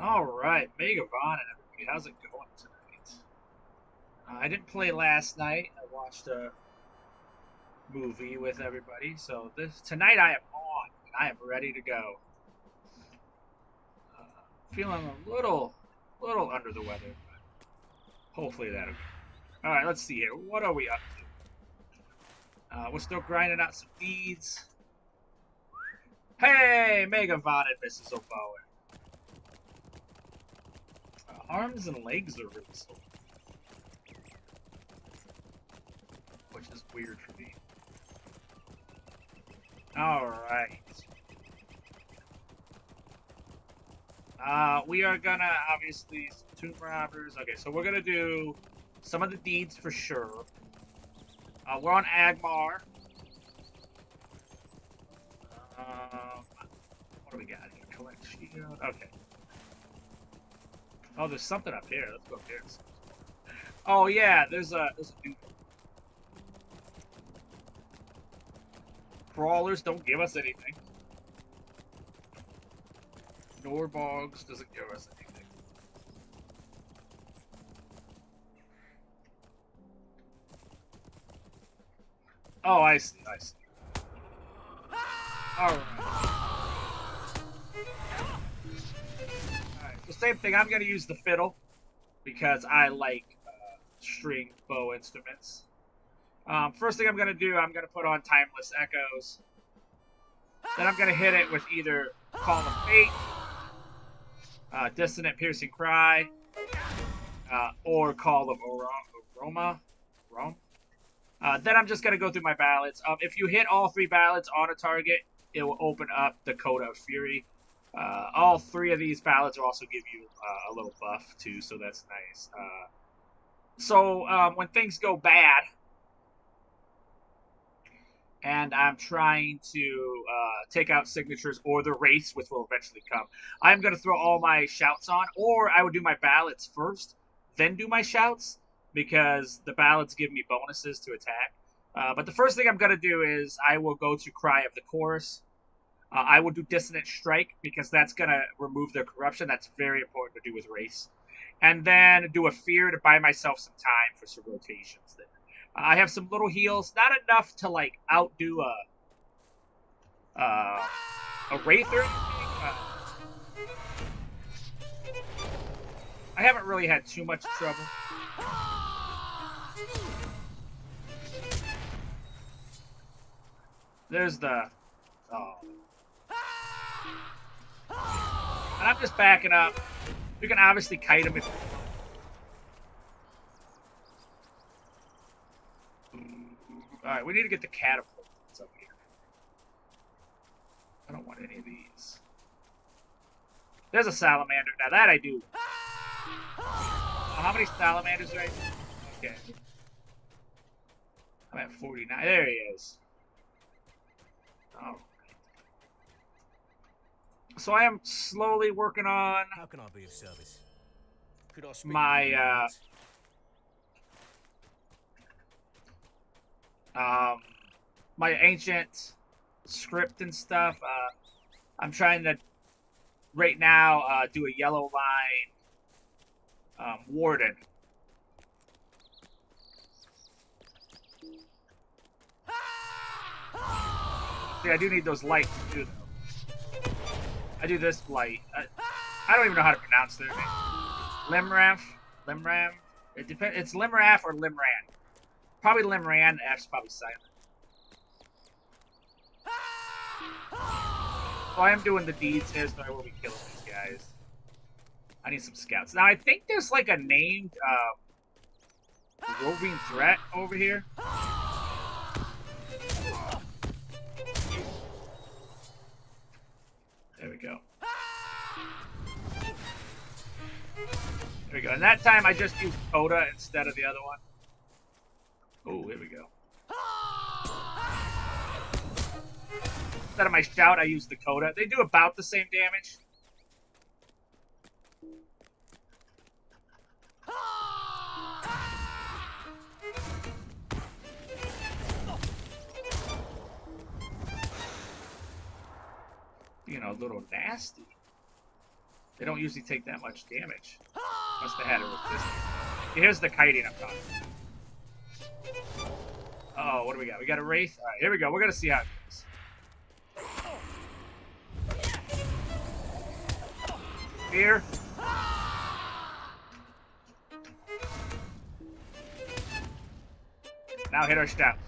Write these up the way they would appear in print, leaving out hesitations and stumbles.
All right, Mega Von and everybody, how's it going tonight? I didn't play last night. I watched a movie with everybody, so this tonight I am on. I am ready to go. Feeling a little under the weather, but hopefully that'll go. All right, let's see here. What are we up to? We're still grinding out some deeds. Hey, Mega Von and Mrs. Obowen. Arms and legs are really slow, which is weird for me. Alright. We are gonna, obviously, tomb robbers. Okay, so we're gonna do some of the deeds for sure. We're on Angmar. What do we got here? Collect shield. Okay. Oh, there's something up here. Let's go up here. Oh yeah, there's a new crawlers don't give us anything. Norbogs doesn't give us anything. Oh, I see. Alright. The same thing, I'm going to use the fiddle because I like string bow instruments. First thing I'm going to do, I'm going to put on Timeless Echoes. Then I'm going to hit it with either Call of Fate, Dissonant Piercing Cry, or Call of Roma. Rome. Then I'm just going to go through my ballots. If you hit all 3 ballots on a target, it will open up the Coda of Fury. All 3 of these ballots will also give you a little buff, too, so that's nice. So when things go bad, and I'm trying to take out signatures or the race, which will eventually come, I'm going to throw all my shouts on, or I would do my ballots first, then do my shouts, because the ballots give me bonuses to attack. But the first thing I'm going to do is I will go to Cry of the Chorus. I will do Dissonant Strike, because that's going to remove their corruption. That's very important to do with race. And then do a Fear to buy myself some time for some rotations there. I have some little heals, not enough to like outdo a Wraith or anything. I haven't really had too much trouble. There's the and I'm just backing up. You can obviously kite him if you want. Alright, we need to get the catapult up here. I don't want any of these. There's a salamander. Now that I do. How many salamanders do I have? Okay. I'm at 49. There he is. Alright. So I am slowly working on how can I be of service? Could I speak my my ancient script and stuff. I'm trying to right now do a yellow line warden. See, I do need those lights too, though. I do this light. I don't even know how to pronounce their name. Limram. It depends. It's Limraf or Limran. Probably Limran. F's probably silent. So I am doing the deeds here, so I will be killing these guys. I need some scouts. Now I think there's like a named roving threat over here. There we go. There we go. And that time I just used Coda instead of the other one. Oh, here we go. Instead of my shout, I used the Coda. They do about the same damage. You know, a little nasty. They don't usually take that much damage. Must have had a resistance. Here's the kiting I'm talking about. Uh oh, what do we got? We got a Wraith? Alright, here we go. We're gonna see how it goes. Here. Now hit our steps.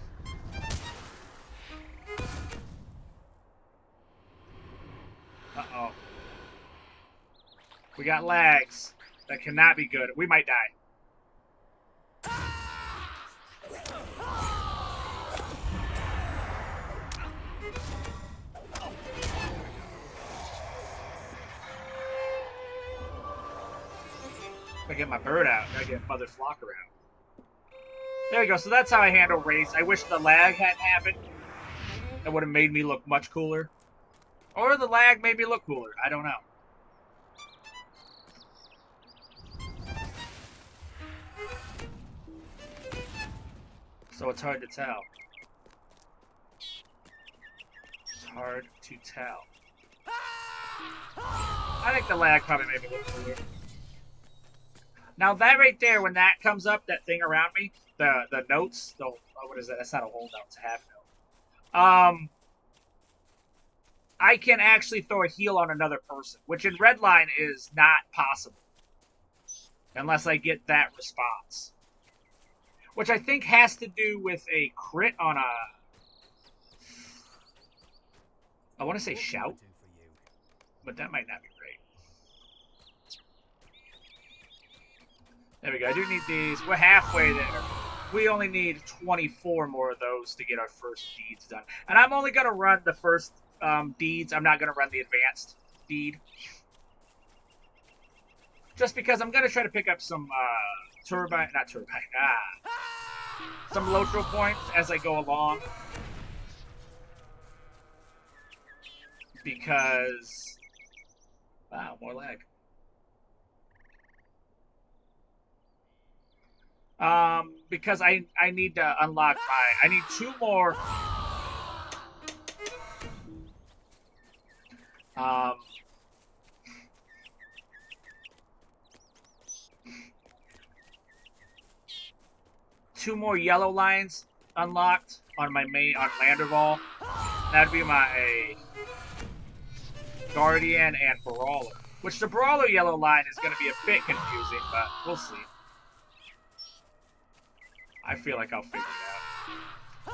Uh-oh. We got lags. That cannot be good. We might die. I get my bird out. I get Mother Flock around. There we go. So that's how I handle race. I wish the lag hadn't happened. That would have made me look much cooler. Or the lag made me look cooler. I don't know. So it's hard to tell. It's hard to tell. I think the lag probably made me look cooler. Now that right there, when that comes up, that thing around me, the notes, the, what is that? That's not a whole note, it's a half note. I can actually throw a heal on another person, which in Redline is not possible. Unless I get that response. Which I think has to do with a crit on a... I want to say shout. But that might not be right. There we go. I do need these. We're halfway there. We only need 24 more of those to get our first deeds done. And I'm only going to run the first deeds. I'm not going to run the advanced deed. Just because I'm going to try to pick up some some lotro points as I go along. Because... Wow, more lag. Because I need to unlock I need 2 more, 2 more yellow lines unlocked on my main, on Landerval. That'd be my Guardian and Brawler. Which the Brawler yellow line is going to be a bit confusing, but we'll see. I feel like I'll figure it out.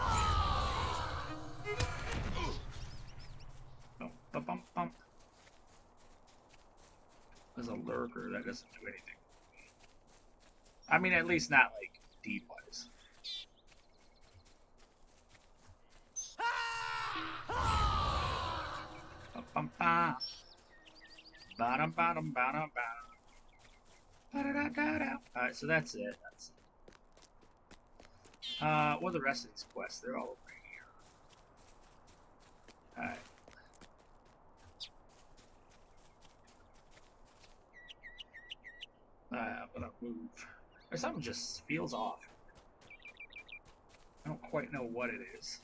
Oh, bump, bump, bump. There's a lurker that doesn't do anything. I mean, at least not like deed-wise. Bum, bum, bottom, bottom, bottom, bottom. Alright, so that's it. That's it. What are the rest of these quests? They're all over here. Alright. I'm gonna move. Or something just feels off. I don't quite know what it is.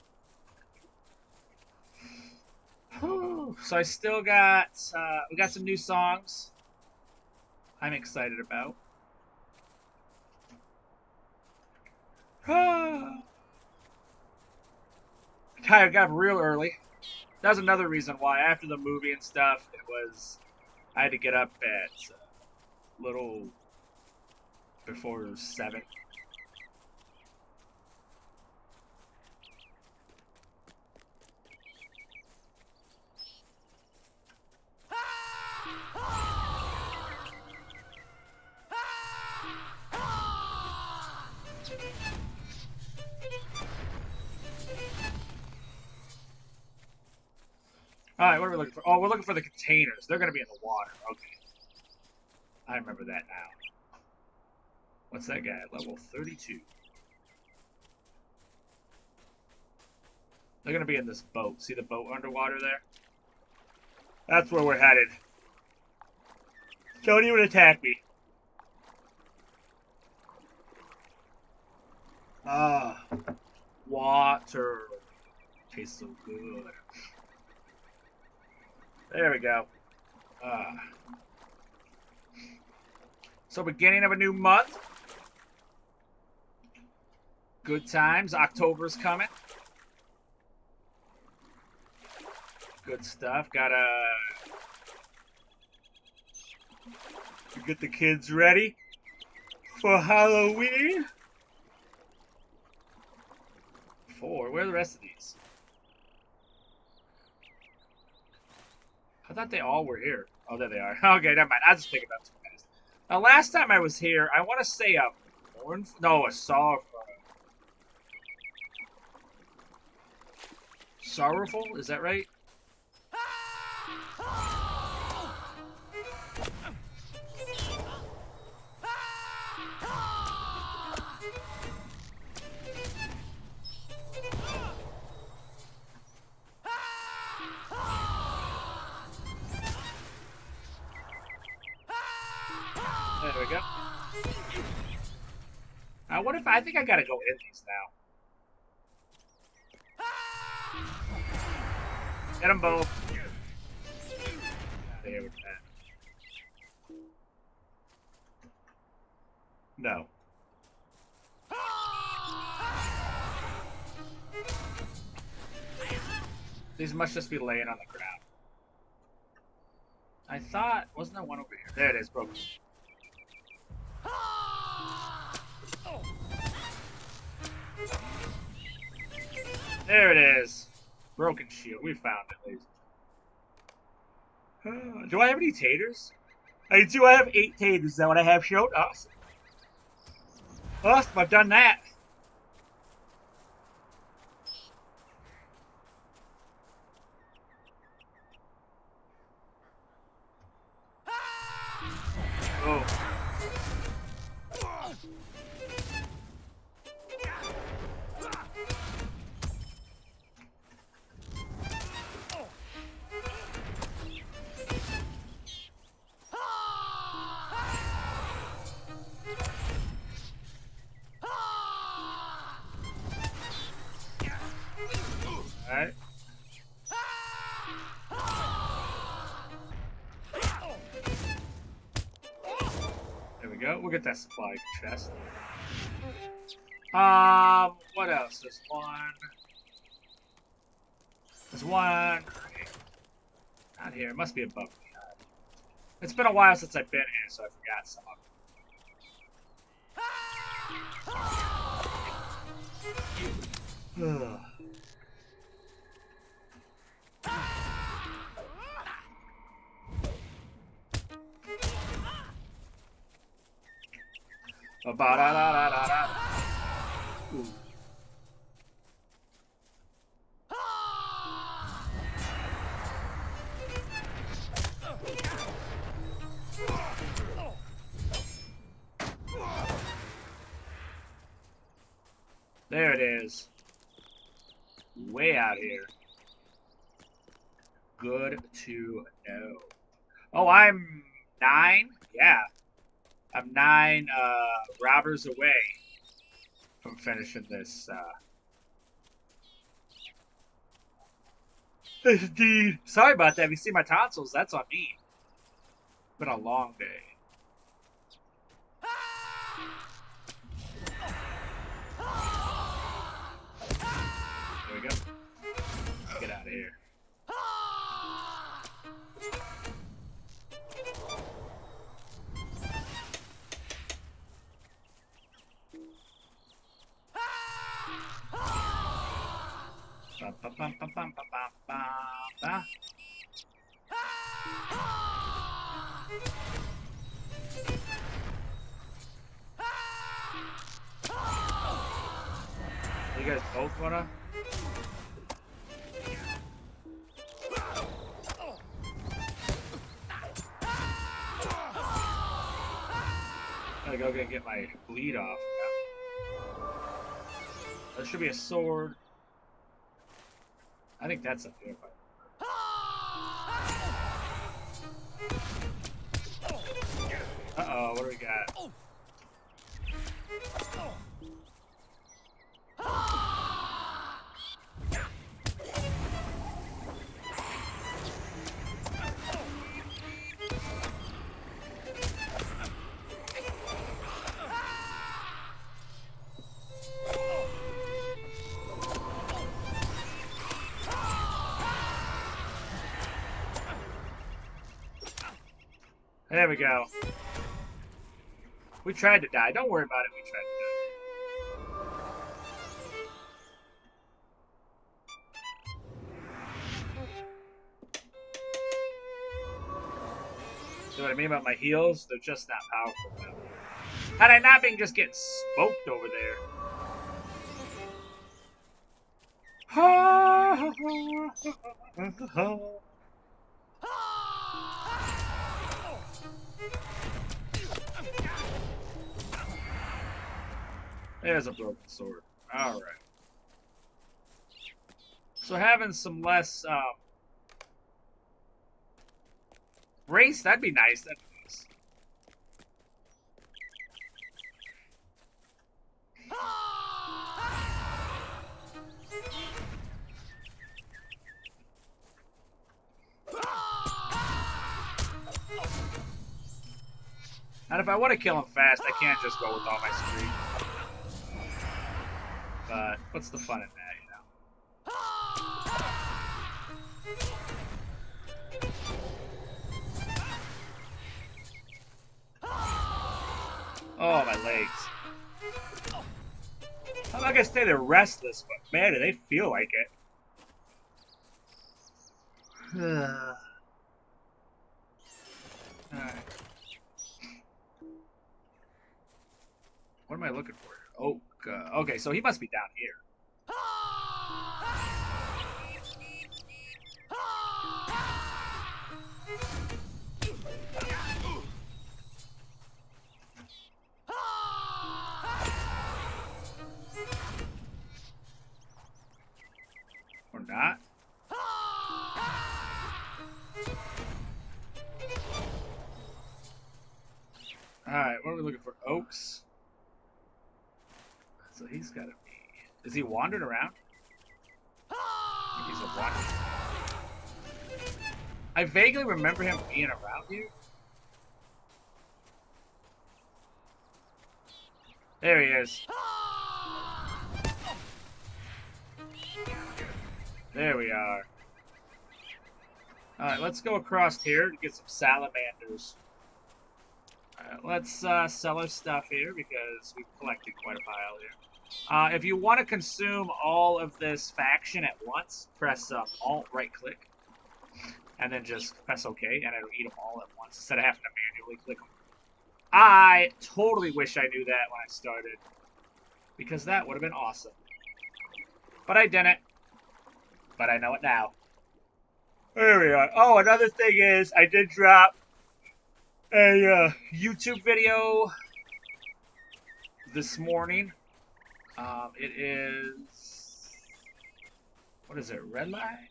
So I still got, we got some new songs I'm excited about. I got up real early. That was another reason why after the movie and stuff, I had to get up at little before 7. Alright, what are we looking for? Oh, we're looking for the containers. They're going to be in the water. Okay. I remember that now. What's that guy? Level 32. They're going to be in this boat. See the boat underwater there? That's where we're headed. Don't even attack me. Water. Tastes so good. There we go. So beginning of a new month. Good times. October's coming. Good stuff. Gotta get the kids ready for Halloween. 4. Where are the rest of these? I thought they all were here. Oh, there they are. Okay, never mind. I'll just pick it up too fast. Now, last time I was here, I want to say a sorrowful? Is that right? There we go. What if I think I gotta go in these now? Get them both. Out of here with that. No. These must just be laying on the ground. I thought, wasn't there one over here? There it is, broken. There it is. Broken shield. We found it, at least. Do I have any taters? I do. I have 8 taters. Is that what I have shown? Awesome. Oh, I've done that. Oh. Alright. There we go. We'll get that supply chest. What else? There's one. There's one. Not here. It must be above me. It's been a while since I've been here, so I forgot some of them. Ugh. Ba-da-da-da-da-da. Ooh. There it is. Way out here. Good to know. Oh, I'm 9? Yeah. I'm 9 robbers away from finishing this. Indeed. Sorry about that. If you see my tonsils, that's on me. It's been a long day. There we go. Let's get out of here. You guys both wanna? Gotta go get my bleed off. There should be a sword. I think that's a fair fight. Uh-oh, what do we got? There we go. We tried to die. Don't worry about it. We tried to die. See what I mean about my heals? They're just not powerful enough. Had I not been just getting smoked over there. There's a broken sword. Alright. So having some less race, that'd be nice. That'd be nice. And if I want to kill him fast, I can't just go with all my speed. But what's the fun in that, you know? Oh, my legs. I'm not gonna say they're restless, but man, do they feel like it. Alright. What am I looking for? Oak. Okay, so he must be down here. Or not. Alright, what are we looking for? Oaks. So he's gotta be. Is he wandering around? He's a wanderer. I vaguely remember him being around here. There he is. There we are. Alright, let's go across here to get some salamanders. Alright, let's sell our stuff here because we've collected quite a pile here. If you want to consume all of this faction at once, press Alt right-click. And then just press OK, and it'll eat them all at once instead of having to manually click them. I totally wish I knew that when I started, because that would have been awesome. But I didn't. But I know it now. There we are. Oh, another thing is, I did drop a YouTube video this morning. It is... What is it? Redline?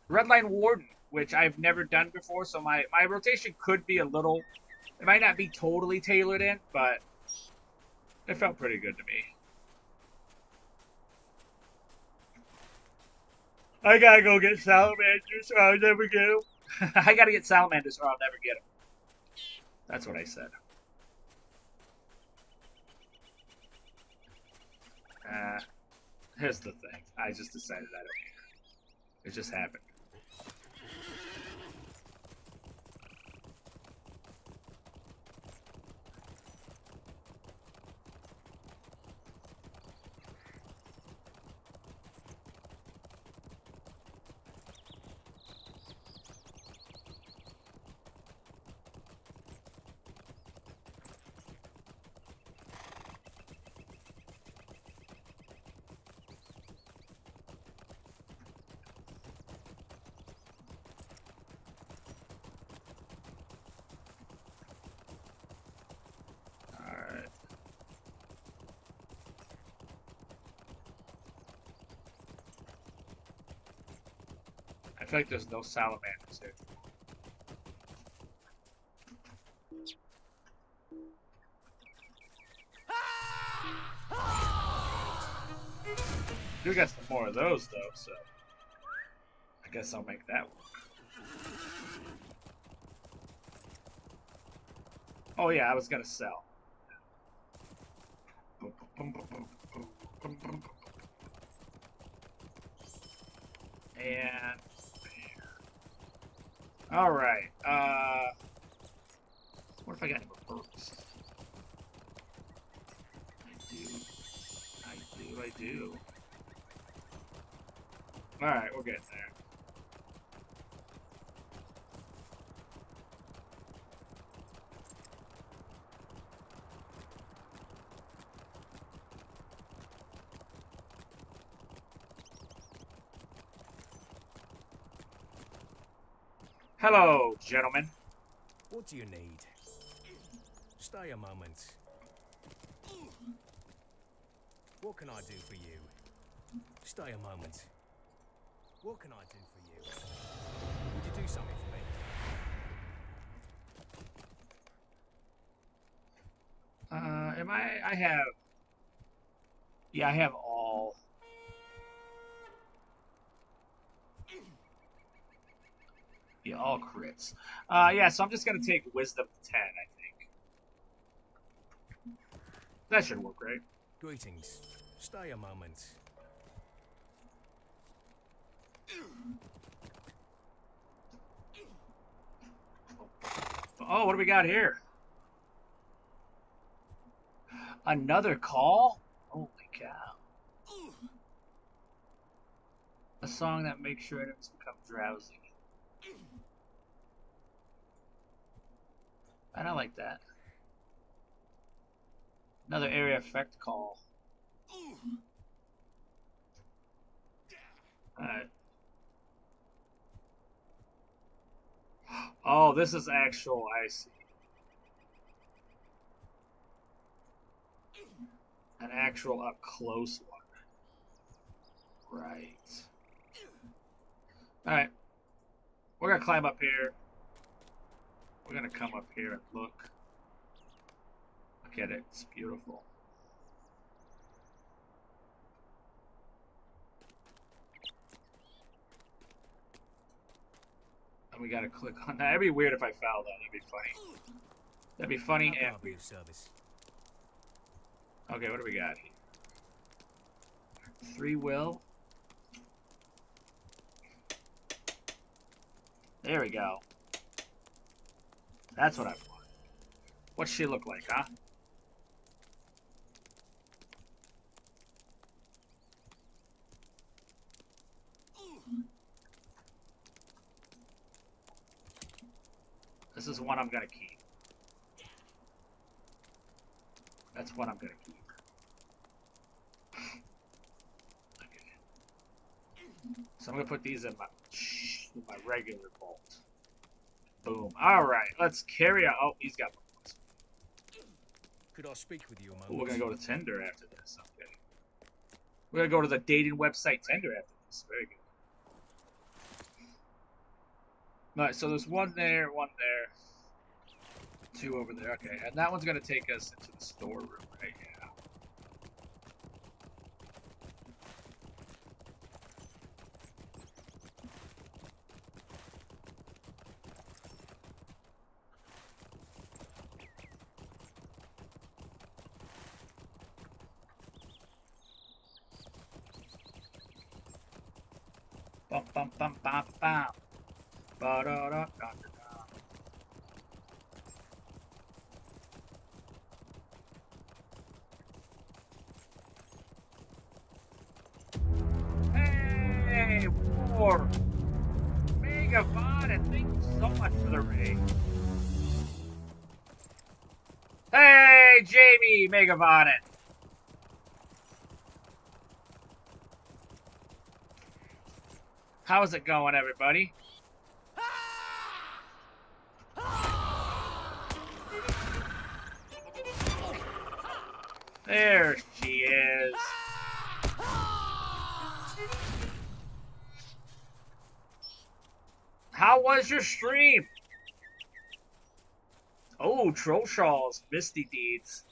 Redline Warden, which I've never done before, so my rotation could be a little... It might not be totally tailored in, but it felt pretty good to me. I gotta go get salamanders or I'll never get them. I gotta get salamanders or I'll never get them. That's what I said. Here's the thing. I just decided I don't care. It just happened. I feel like there's no salamanders here. You got some more of those though, so I guess I'll make that work. Oh yeah, I was gonna sell. And all right. What if I got any more perks? I do. All right, we're getting there. Hello, gentlemen. What do you need? Stay a moment. What can I do for you? Stay a moment. What can I do for you? Would you do something for me? Am I have... Yeah, I have all... Yeah, all crits. Yeah, so I'm just gonna take Wisdom 10, I think. That should work, right? Greetings. Stay a moment. Oh, what do we got here? Another call? Holy cow. A song that makes your enemies become drowsy. I don't like that. Another area effect call. Alright. Oh, this is actual, I see. An actual up close one. Right. Alright. We're gonna climb up here. We're gonna come up here and look. Look at it. It's beautiful. And we gotta click on that. It'd be weird if I fouled that. That'd be funny. That'd be funny and weird. Okay, what do we got here? 3 will. There we go. That's what I want. What's she look like, huh? This is one I'm gonna keep. That's one I'm gonna keep. Okay. So I'm gonna put these in my regular vault. Boom. All right, let's carry out. Oh, he's got. Could I speak with you a moment? Ooh, we're gonna go to Tinder after this. Okay. We're gonna go to the dating website Tinder after this. Very good. All right, so there's one there, 2 over there. Okay, and that one's gonna take us into the storeroom, right? Yeah. Bum bum bum bum bum. Ba da da da da da. Hey, War! Mega Vaughn, thank you so much for the raid. Hey, Jamie, Mega Vaughn. How's it going, everybody? There she is. How was your stream? Oh, Troll Shawls, Misty Deeds.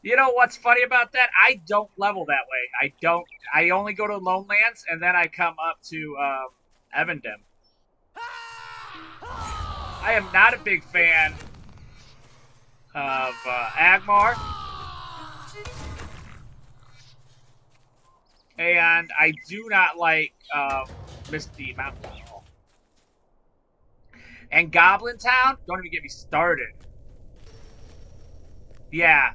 You know what's funny about that? I don't level that way. I only go to Lone Lands, and then I come up to Evendem. I am not a big fan of Angmar. And I do not like Misty Mountain at all. And Goblin Town? Don't even get me started. Yeah.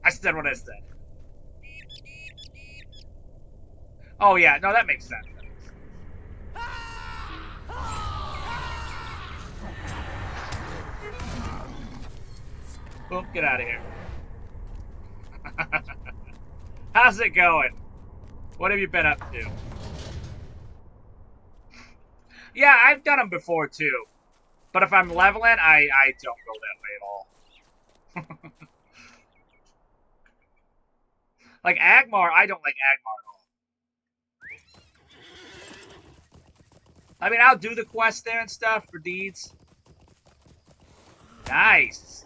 I said what I said. Oh, yeah. No, that makes sense. Boom, get out of here. How's it going? What have you been up to? Yeah, I've done them before, too. But if I'm leveling, I don't go that way at all. Like Angmar, I don't like Angmar at all. I mean, I'll do the quest there and stuff for deeds. Nice.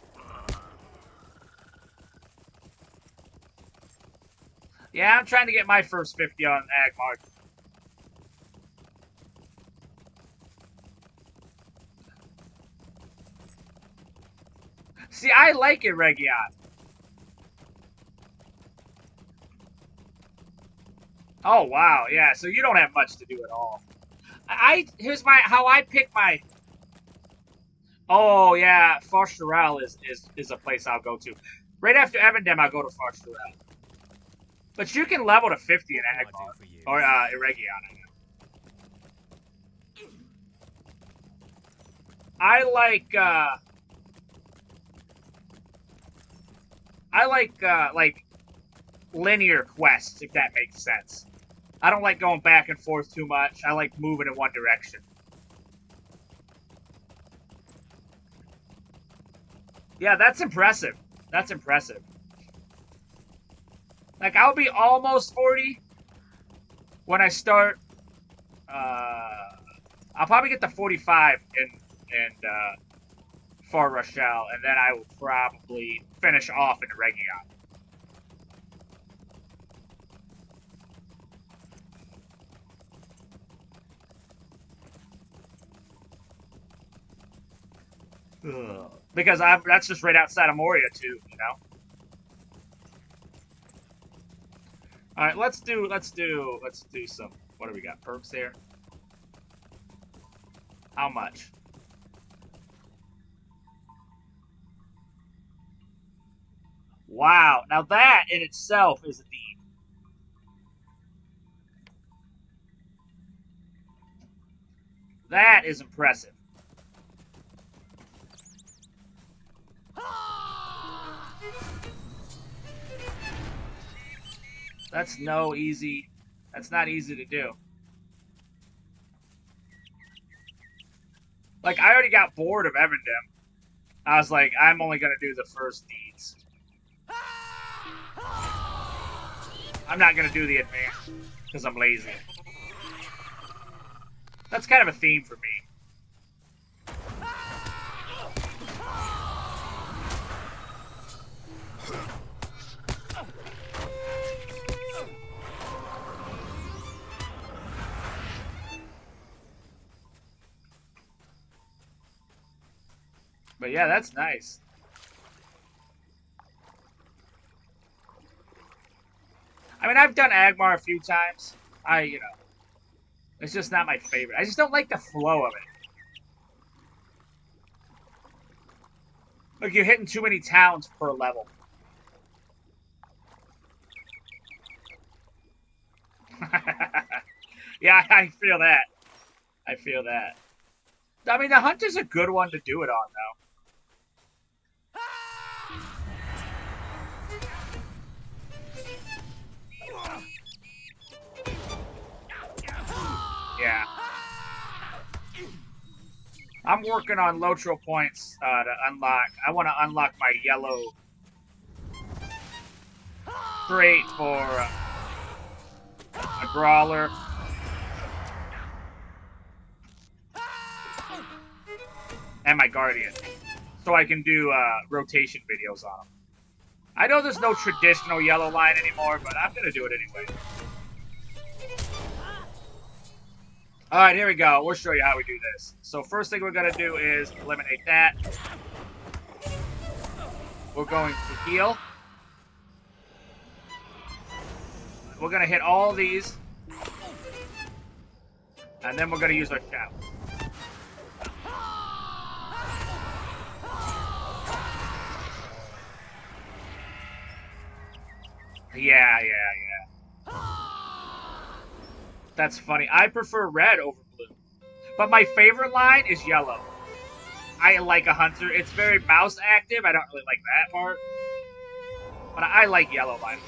Yeah, I'm trying to get my first 50 on Angmar. See, I like it, Region. Oh wow, yeah. So you don't have much to do at all. Here's how I pick my. Oh yeah, Farsterel is a place I'll go to. Right after Evendem, I'll go to Farsterel. But you can level to 50 in Angmar or Eregion. I know. I like linear quests, if that makes sense. I don't like going back and forth too much. I like moving in one direction. Yeah, that's impressive. That's impressive. Like, I'll be almost 40 when I start. I'll probably get to 45 in Far Rochelle, and then I will probably finish off in Region. Because that's just right outside of Moria too, you know. All right, let's do some. What do we got? Perks here. How much? Wow, now that in itself is a deed. That is impressive. That's no easy. That's not easy to do. Like, I already got bored of Evendem. I was like, I'm only gonna do the first deeds. I'm not gonna do the advanced because I'm lazy. That's kind of a theme for me. But yeah, that's nice. I mean, I've done Angmar a few times. You know, it's just not my favorite. I just don't like the flow of it. Like, you're hitting too many towns per level. Yeah, I feel that. I feel that. I mean, the hunt is a good one to do it on, though. Yeah. I'm working on Lotro points to unlock. I want to unlock my yellow trait for a brawler. And my guardian. So I can do rotation videos on them. I know there's no traditional yellow line anymore, but I'm going to do it anyway. Alright, here we go. We'll show you how we do this. So first thing we're going to do is eliminate that. We're going to heal. We're going to hit all these. And then we're going to use our shout. Yeah. That's funny. I prefer red over blue. But my favorite line is yellow. I like a hunter. It's very mouse active. I don't really like that part. But I like yellow line.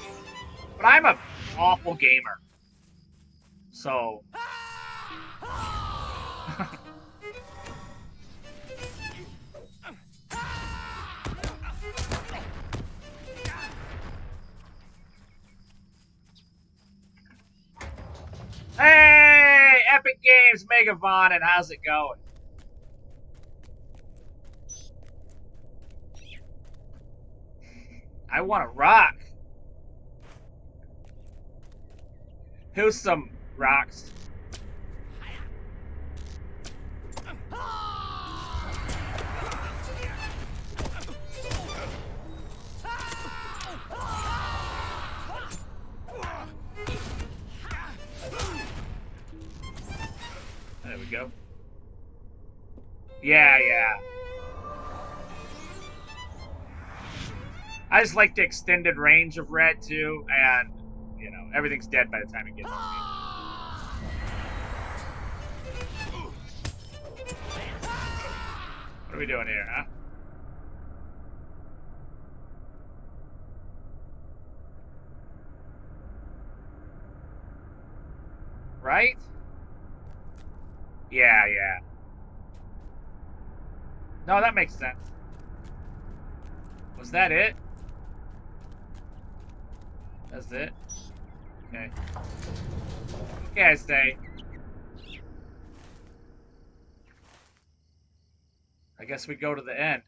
But I'm an awful gamer. So... Hey! Epic Games, Megavon, and how's it going? I want to rock. Here's some rocks. There we go. Yeah. I just like the extended range of red, too, and, you know, everything's dead by the time it gets to me. we doing here, huh? Right? Yeah, yeah. No, that makes sense. Was that it? That's it? Okay. Okay, I say. I guess we go to the end.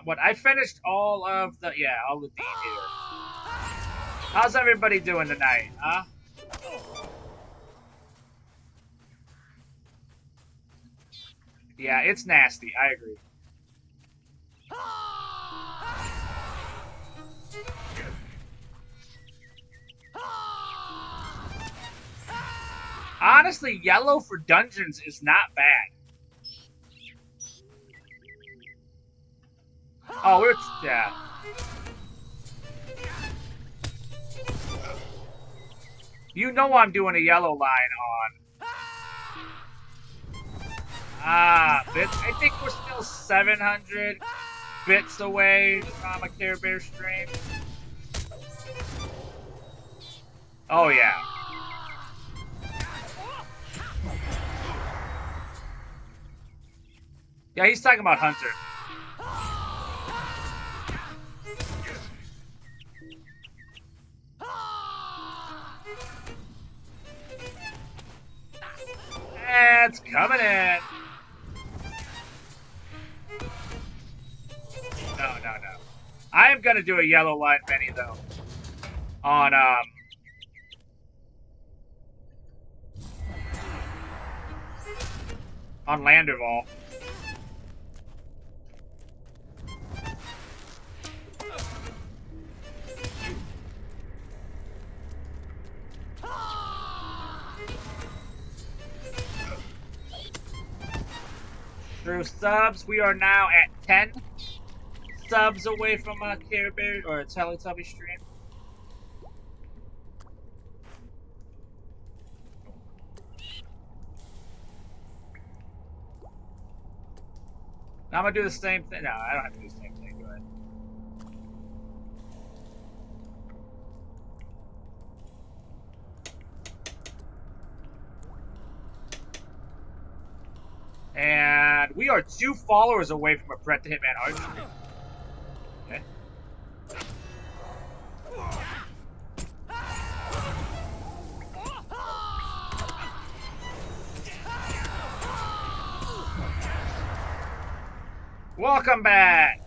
What? I finished all of the, yeah, all the deed here. How's everybody doing tonight, huh? Yeah, it's nasty. I agree. Honestly, yellow for dungeons is not bad. Oh, it's, yeah. You know I'm doing a yellow line on. Bits. I think we're still 700 bits away from a Care Bear stream. Oh, yeah. Yeah, he's talking about Hunter. It's coming in. No, no, no. I am gonna do a yellow line Benny though. On Landerval. Through subs, we are now at 10 subs away from a Care Bear or a Teletubby stream. Now I'm gonna do the same thing. No, I don't have to do the same thing. Go ahead. And we are 2 followers away from a Brett the Hitman Art stream. Okay. Welcome back!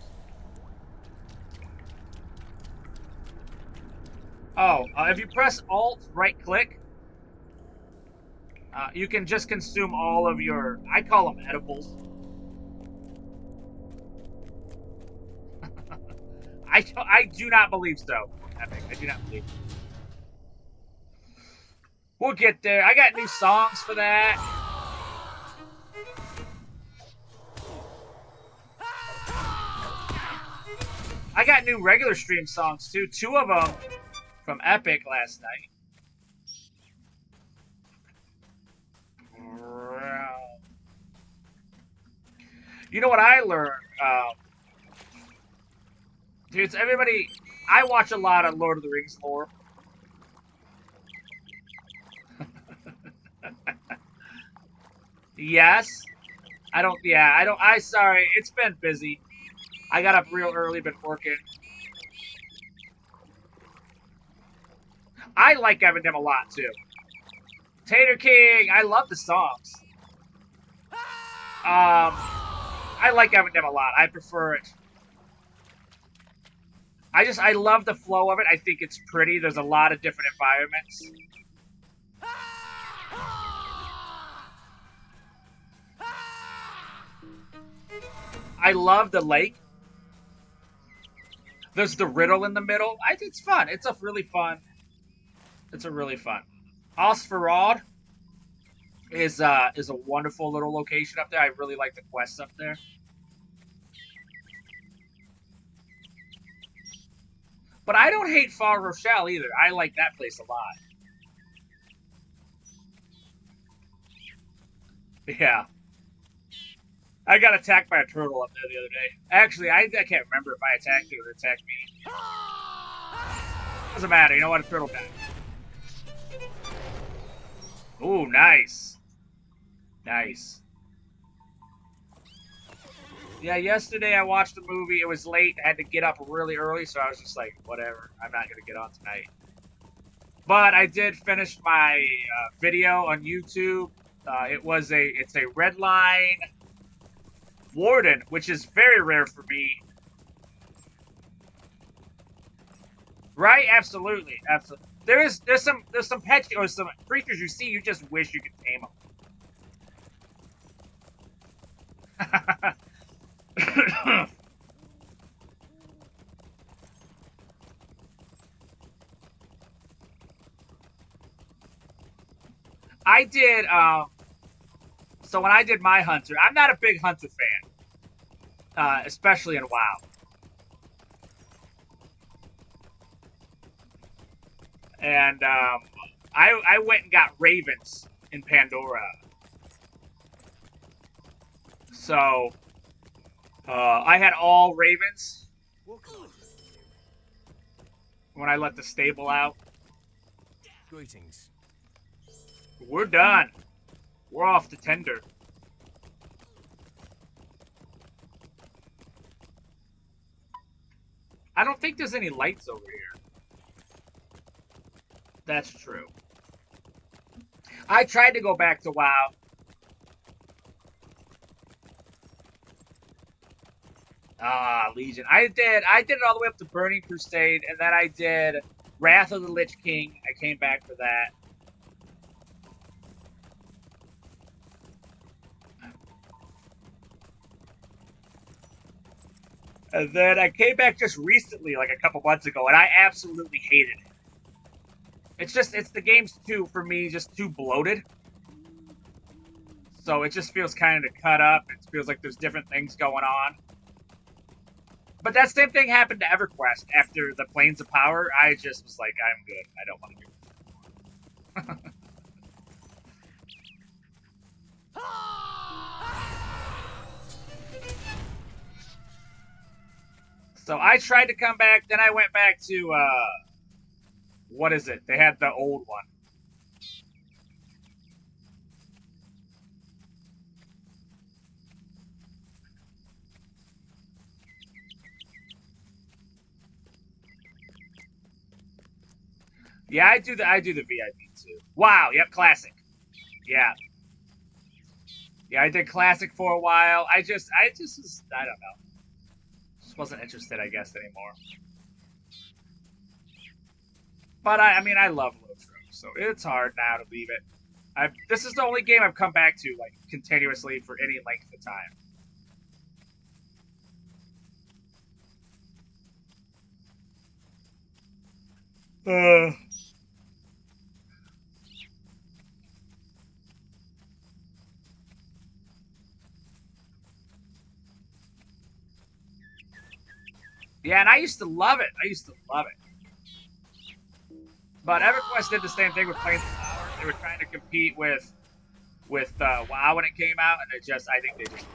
Oh, if you press Alt, right-click, you can just consume all of your, I call them edibles. I do not believe so, Epic. I do not believe so. We'll get there. I got new songs for that. I got new regular stream songs too. 2 of them from Epic last night. You know what I learned? Dudes, everybody, I watch a lot of Lord of the Rings lore. Yes. Sorry, it's been busy. I got up real early, been working. I like Evan Dim a lot, too. Tater King, I love the songs. I like Evan Dim a lot. I prefer it. I love the flow of it. I think it's pretty. There's a lot of different environments. I love the lake. There's the riddle in the middle. It's fun. It's a really fun. Osferod is a wonderful little location up there. I really like the quests up there. But I don't hate Far Rochelle either. I like that place a lot. Yeah. I got attacked by a turtle up there the other day. Actually, I can't remember if I attacked it or it attacked me. Doesn't matter. You know what? A turtle died. Ooh, nice. Nice. Yeah, yesterday I watched a movie. It was late. I had to get up really early, so I was just like, whatever. I'm not going to get on tonight. But I did finish my video on YouTube. It's a red line warden, which is very rare for me. Right? Absolutely. Absolutely. There's some pets or some creatures you see you just wish you could tame them. I did so when I did my hunter, I'm not a big hunter fan. Especially in WoW. And I went and got ravens in Pandora. So I had all ravens when I let the stable out. Greetings. We're done. We're off to tender. I don't think there's any lights over here. That's true. I tried to go back to WoW. Legion. I did it all the way up to Burning Crusade, and then I did Wrath of the Lich King. I came back for that. And then I came back just recently, like a couple months ago, and I absolutely hated it. It's the game's for me, just too bloated. So it just feels kind of cut up. It feels like there's different things going on. But that same thing happened to EverQuest after the Plains of Power. I just was like, I'm good. I don't want to do it. So I tried to come back, then I went back to, what is it? They had the old one. Yeah, I do the VIP too. Wow, yep, classic. Yeah. Yeah, I did classic for a while. I don't know. Just wasn't interested, I guess, anymore. But I mean, I love Lotro, so it's hard now to leave it. This is the only game I've come back to, like, continuously for any length of time. Yeah, and I used to love it. But EverQuest did the same thing with Plains of Power. They were trying to compete with WoW when it came out, and I think they just.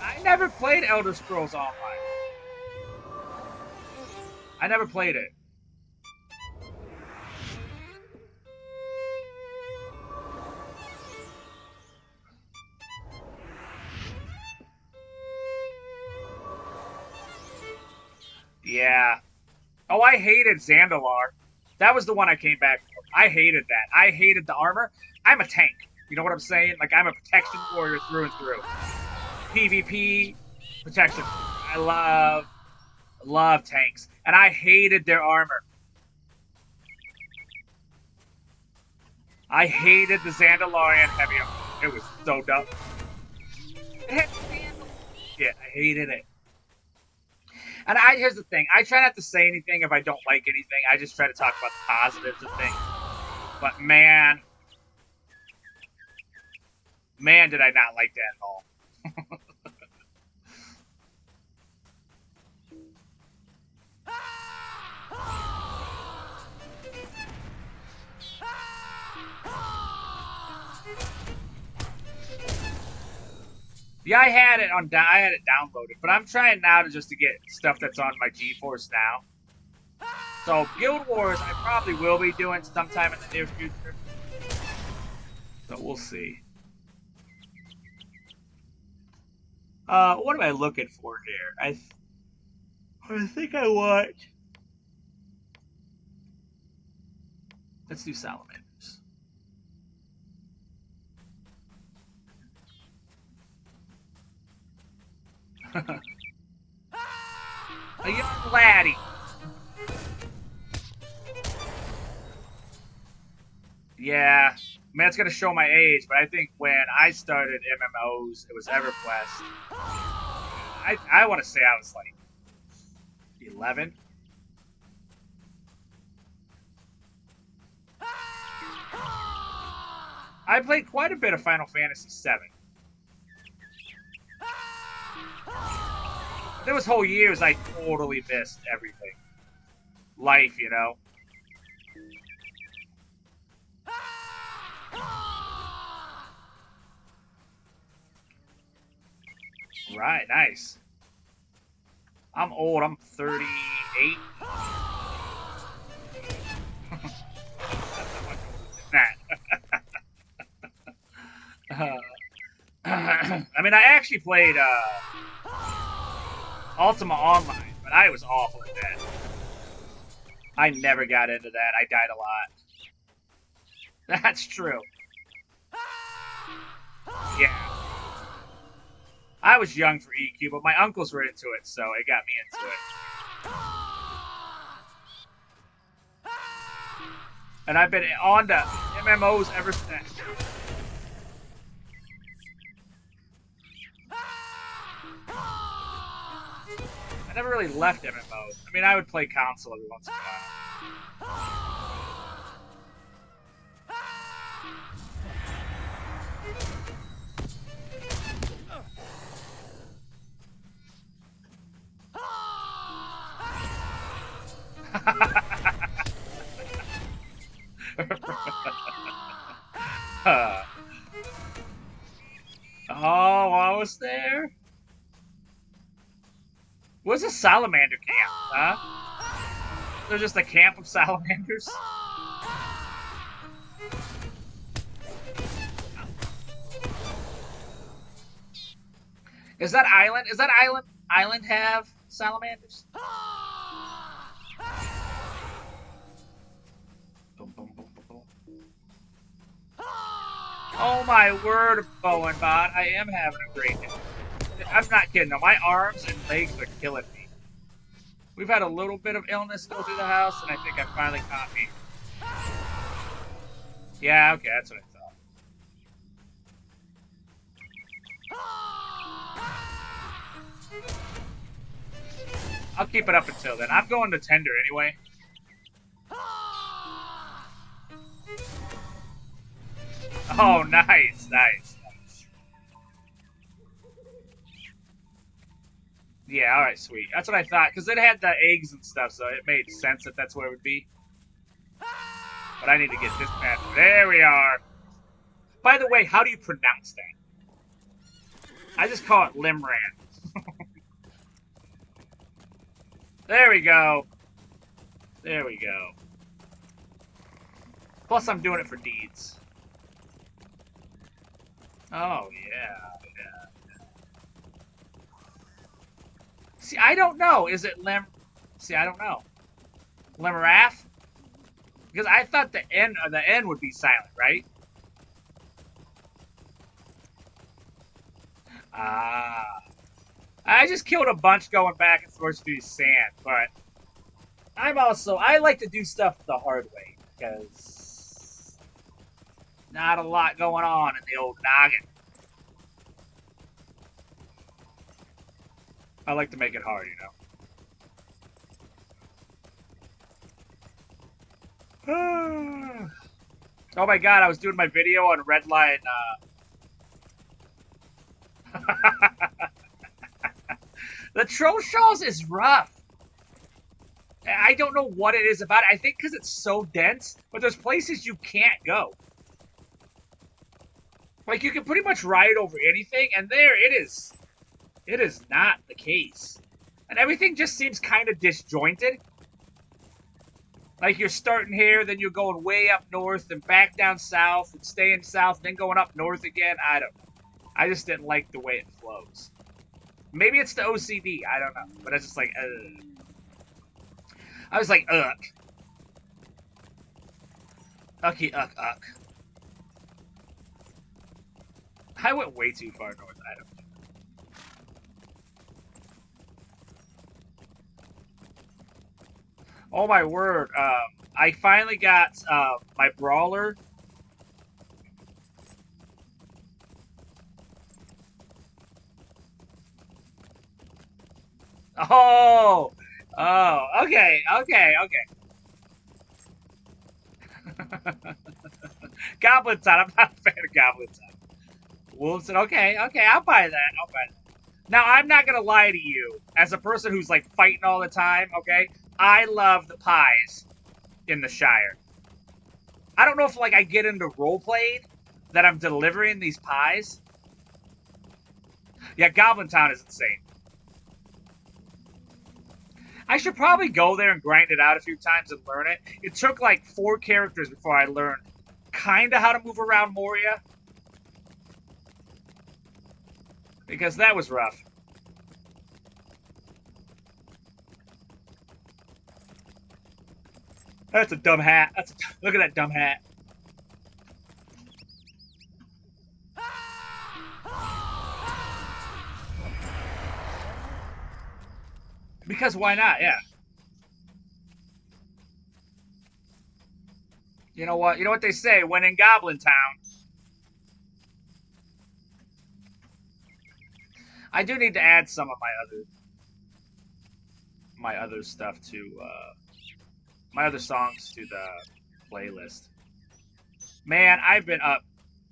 I never played Elder Scrolls Online. I never played it. Yeah. Oh, I hated Zandalar. That was the one I came back for. I hated that. I hated the armor. I'm a tank. You know what I'm saying? Like, I'm a protection warrior through and through. PvP, protection. I love tanks. And I hated their armor. I hated the Zandalarian heavy armor. It was so dumb. Shit, I hated it. And here's the thing. I try not to say anything if I don't like anything. I just try to talk about the positives of things. But man, did I not like that at all. Yeah, I had it downloaded, but I'm trying now to get stuff that's on my GeForce now. So Guild Wars, I probably will be doing sometime in the near future. So we'll see. What am I looking for here? I think I want. Let's do salamanders. A young laddie. Yeah, I mean, it's going to show my age, but I think when I started MMOs, it was EverQuest. I want to say I was like 11. I played quite a bit of Final Fantasy VII. There was whole years I totally missed everything. Life, you know? Right, nice. I'm old, I'm 38. I mean, I actually played Ultima Online, but I was awful at that. I never got into that. I died a lot. That's true. Yeah. I was young for EQ, but my uncles were into it, so it got me into it. And I've been on to MMOs ever since. I never really left MMOs. I mean, I would play console every once in a while. Oh, almost there. What's a salamander camp, huh? There's just a camp of salamanders? Is that island have salamanders? Oh my word, Bowen Bot, I am having a great day. I'm not kidding though, my arms and legs are killing me. We've had a little bit of illness go through the house, and I think I finally caught me. Yeah, okay, that's what I thought. I'll keep it up until then. I'm going to tender anyway. Oh, nice, nice. Yeah, alright, sweet. That's what I thought, because it had the eggs and stuff, so it made sense that that's where it would be. But I need to get this bad. There we are. By the way, how do you pronounce that? I just call it Limran. There we go. There we go. Plus, I'm doing it for deeds. Oh, yeah. See, I don't know. Is it See, I don't know. Limerath? Because I thought the N would be silent, right? Ah. I just killed a bunch going back and forth through sand, but I like to do stuff the hard way, because not a lot going on in the old noggin. I like to make it hard, you know. Oh my god, I was doing my video on Redline. The Troll is rough. I don't know what it is about it. I think because it's so dense, but there's places you can't go. Like, you can pretty much ride over anything, and there it is. It is not the case. And everything just seems kind of disjointed. Like, you're starting here, then you're going way up north, and back down south, and staying south, then going up north again. I don't know. I just didn't like the way it flows. Maybe it's the OCD. I don't know. But I was just like, ugh. I was like, ugh. Ucky, uck. I went way too far north. I don't know. Oh my word. I finally got my brawler. Oh! Oh, okay. Goblin Town. I'm not a fan of Goblin Town. Wolves, okay, I'll buy that. Now, I'm not gonna lie to you. As a person who's, like, fighting all the time, okay? I love the pies in the Shire. I don't know if, like, I get into roleplaying that I'm delivering these pies. Yeah, Goblin Town is insane. I should probably go there and grind it out a few times and learn it. It took, like, 4 characters before I learned kinda how to move around Moria. Because that was rough. That's a dumb hat. Look at that dumb hat. Because why not? Yeah. You know what? You know what they say? When in Goblin Town. I do need to add some of my other stuff to my other songs to the playlist. Man, I've been up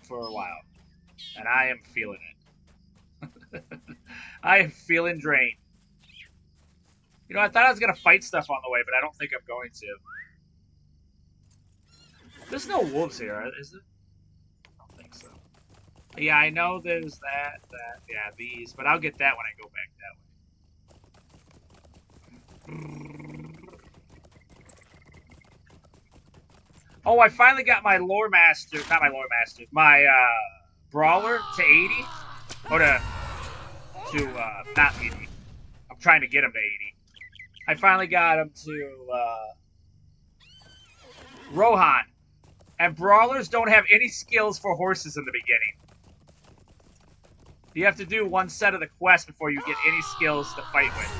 for a while, and I am feeling it. I am feeling drained. You know, I thought I was gonna fight stuff on the way, but I don't think I'm going to. There's no wolves here, is there? I don't think so. Yeah, I know there's that, yeah, these, but I'll get that when I go back that way. Oh, I finally got my lore master, not my lore master, my brawler to 80. Or not 80. I'm trying to get him to 80. I finally got him to Rohan. And brawlers don't have any skills for horses in the beginning. You have to do one set of the quest before you get any skills to fight with.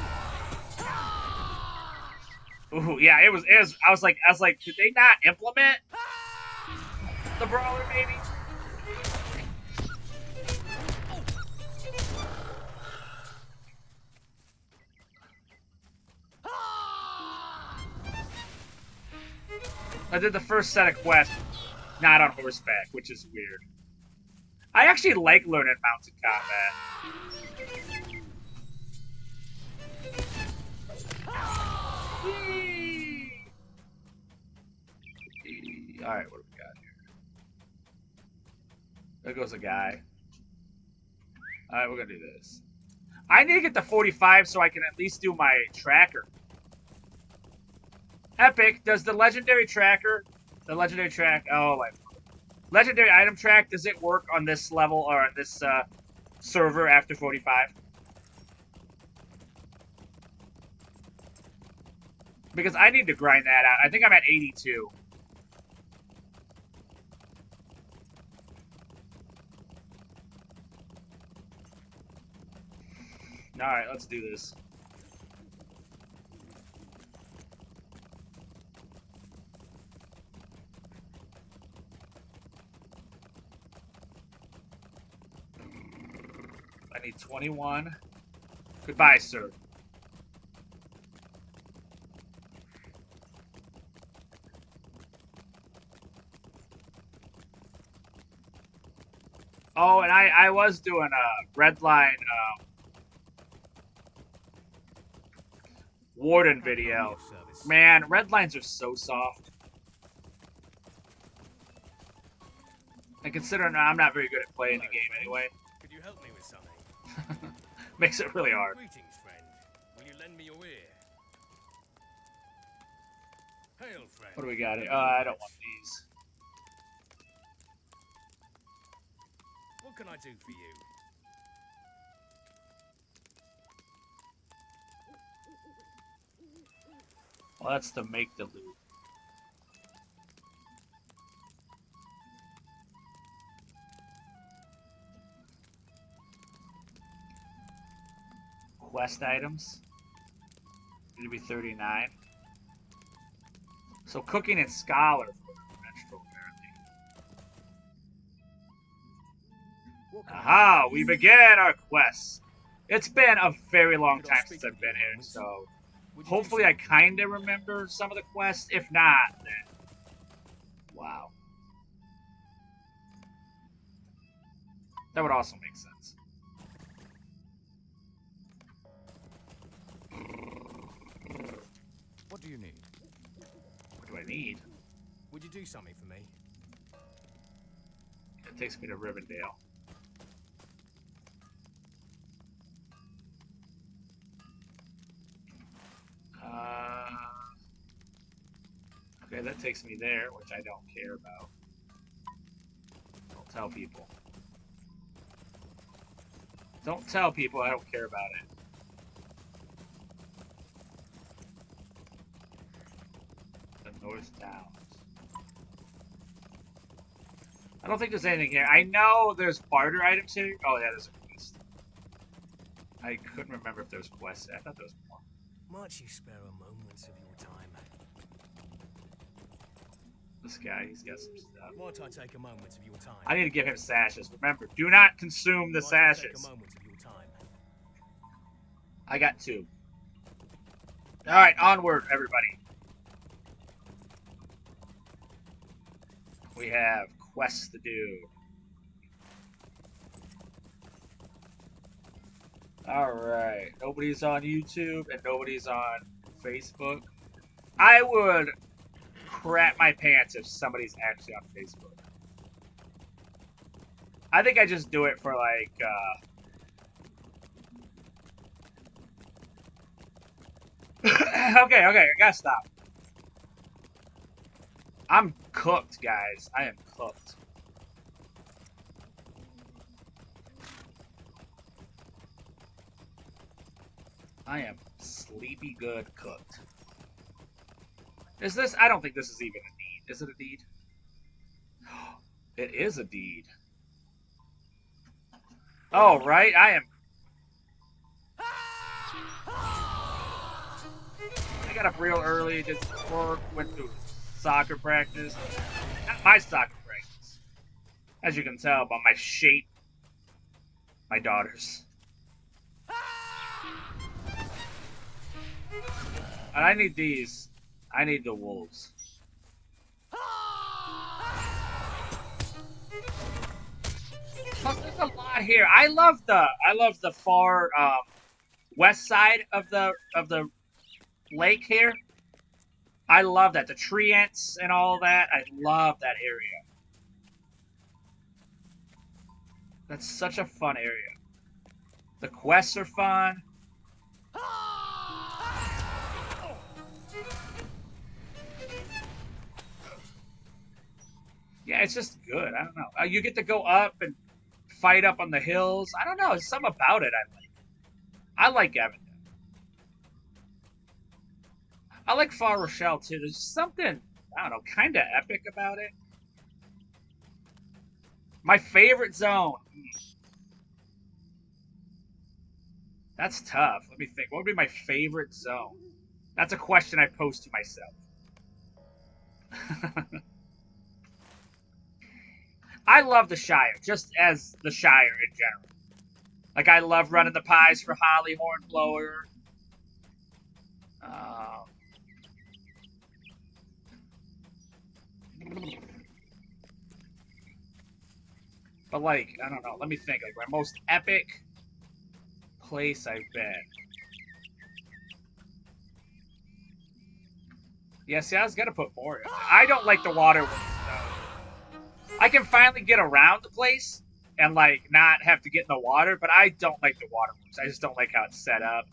Ooh, yeah, it was. I was like, did they not implement the brawler? Maybe. I did the first set of quests, not on horseback, which is weird. I actually like learning mounted combat. Alright, what do we got here? There goes a guy. Alright, we're gonna do this. I need to get to 45 so I can at least do my tracker. Epic, does the legendary tracker, oh my, legendary item track, does it work on this level or on this server after 45? Because I need to grind that out. I think I'm at 82. Alright, let's do this. I need 21. Goodbye, sir. Oh, and I was doing a Redline Warden How can I be video. of service? Man, Redlines are so soft. And considering I'm not very good at playing the game friend. anyway, Could you help me with something? makes it really hard. Greetings, friend. Will you lend me your ear? Hail, friend. What do we got here? I don't want these. What can I do for you? Well, that's to make the loot. Quest items. Need to be 39. So cooking and scholar for Minstrel, apparently. Aha! We begin our quest. It's been a very long time since I've been here, so hopefully I kinda remember some of the quests. If not, then wow. That would also make sense. What do you need? What do I need? Would you do something for me? It takes me to Rivendell. Okay, that takes me there, which I don't care about. Don't tell people. Don't tell people I don't care about it. The North Downs. I don't think there's anything here. I know there's barter items here. Oh yeah, there's a quest. I couldn't remember if there was quests. I thought there was more. Might you spare a moment of your time? This guy, he's got some stuff. Might I take a moment of your time? I need to give him sashes. Remember, do not consume the Might I take sashes. a moment of your time? I got 2. Alright, onward, everybody. We have quests to do. Alright, nobody's on YouTube and nobody's on Facebook. I would crap my pants if somebody's actually on Facebook. I think I just do it for like, okay, I gotta stop. I'm cooked, guys. I am cooked. I am sleepy good cooked. Is this? I don't think this is even a deed. Is it a deed? It is a deed. Oh, right. I got up real early, did work, went to soccer practice. Not my soccer practice. As you can tell by my shape. My daughters. And I need these. I need the wolves. Plus, there's a lot here. I love the far west side of the lake here. I love that. The tree ants and all that. I love that area. That's such a fun area. The quests are fun. Yeah, it's just good. I don't know. You get to go up and fight up on the hills. I don't know. There's something about it I like. I like Avondale. I like Far Rochelle too. There's something, I don't know, kind of epic about it. My favorite zone. That's tough. Let me think. What would be my favorite zone? That's a question I pose to myself. I love the Shire, just as the Shire in general. Like, I love running the pies for Holly Hornblower. But like, I don't know. Let me think. Like my most epic place I've been. Yeah, see, I was gonna put more in. I don't like the water ones, though. I can finally get around the place and like not have to get in the water, but I don't like the water ones. I just don't like how it's set up.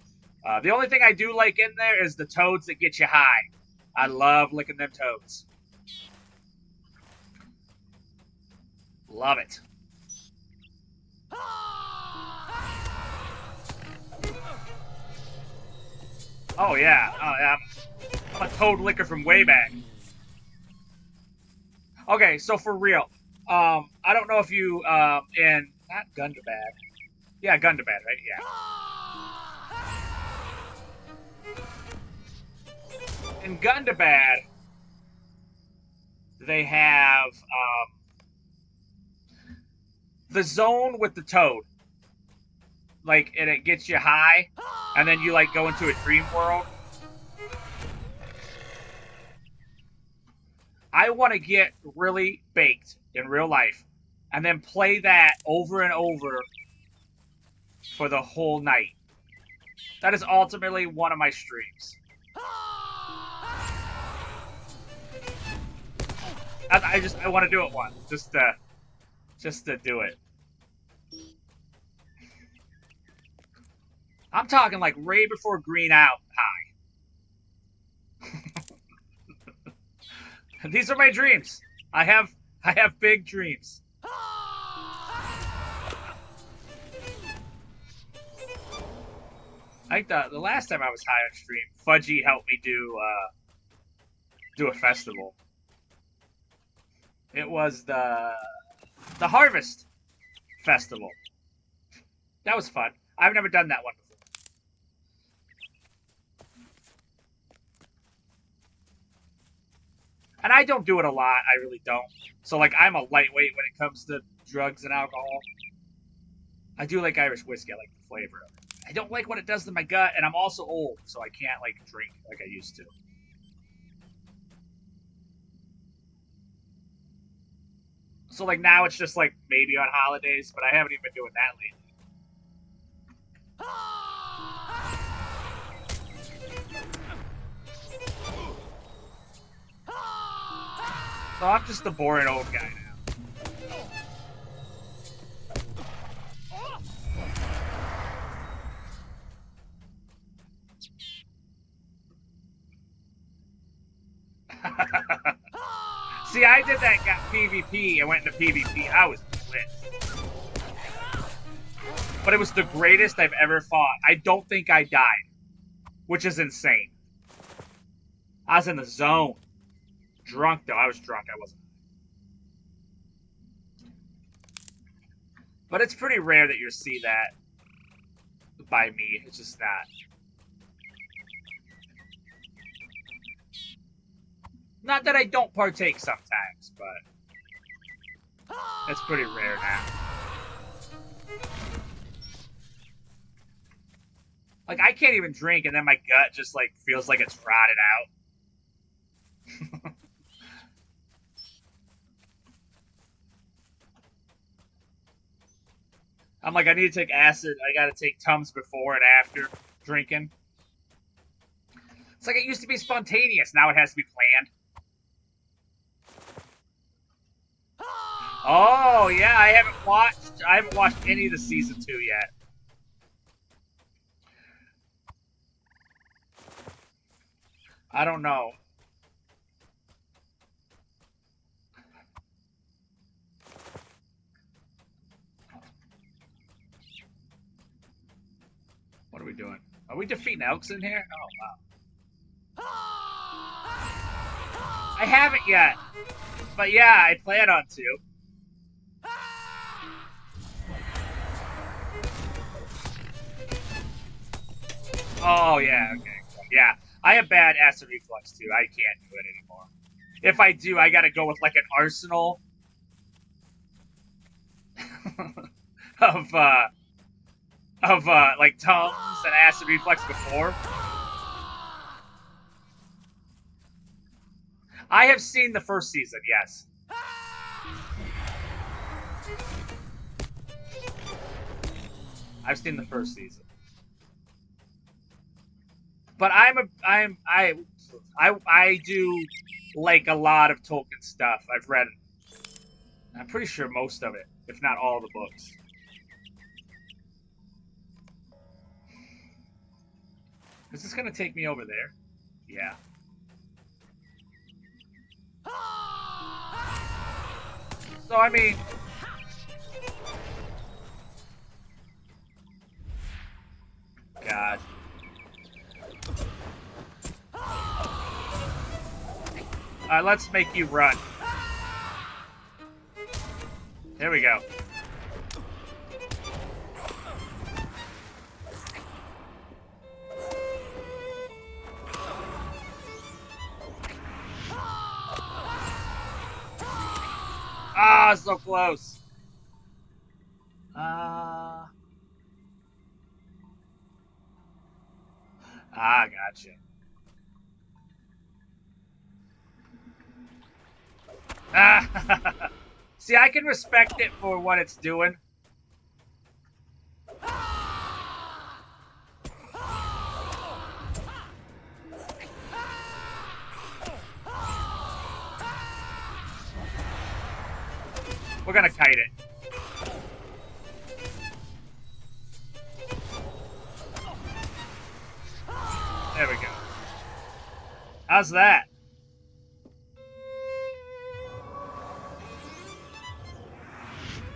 The only thing I do like in there is the toads that get you high. I love licking them toads. Love it. Oh yeah, I'm a toad licker from way back. Okay, so for real, I don't know if you in not Gundabad, yeah, Gundabad, right? Yeah. In Gundabad, they have the zone with the toad, like, and it gets you high, and then you like go into a dream world. I want to get really baked in real life and then play that over and over for the whole night. That is ultimately one of my streams. I want to do it once, just to do it. I'm talking like right before green out high. These are my dreams. I have big dreams. I think the last time I was high on stream, Fudgy helped me do a festival. It was the Harvest Festival. That was fun. I've never done that one before. And I don't do it a lot. I really don't. So, like, I'm a lightweight when it comes to drugs and alcohol. I do like Irish whiskey. I like the flavor of it. I don't like what it does to my gut, and I'm also old, so I can't, like, drink like I used to. So, like, now it's just, like, maybe on holidays, but I haven't even been doing that lately. So I'm just the boring old guy now. See, I did that, got PvP, and went into PvP. I was lit. But it was the greatest I've ever fought. I don't think I died, which is insane. I was in the zone. Drunk, though. I was drunk. I wasn't. But it's pretty rare that you'll see that by me. It's just not. Not that I don't partake sometimes, but it's pretty rare now. Like, I can't even drink, and then my gut just, like, feels like it's rotted out. I'm like, I need to take acid. I gotta take Tums before and after drinking. It's like it used to be spontaneous. Now it has to be planned. Oh, yeah, I haven't watched any of the season 2 yet. I don't know. What are we doing? Are we defeating elks in here? Oh, wow. I haven't yet. But yeah, I plan on to. Oh, yeah, okay. Yeah, I have bad acid reflux, too. I can't do it anymore. If I do, I gotta go with, like, an arsenal of like, Tums and acid reflux before. I have seen the first season, yes. I've seen the first season. But I do like a lot of Tolkien stuff. I've read, I'm pretty sure most of it, if not all the books. Is this gonna take me over there? Yeah. So I mean, God. Alright, let's make you run. There we go. Ah, so close. Gotcha. Ah, see, I can respect it for what it's doing. We're gonna kite it. There we go. How's that?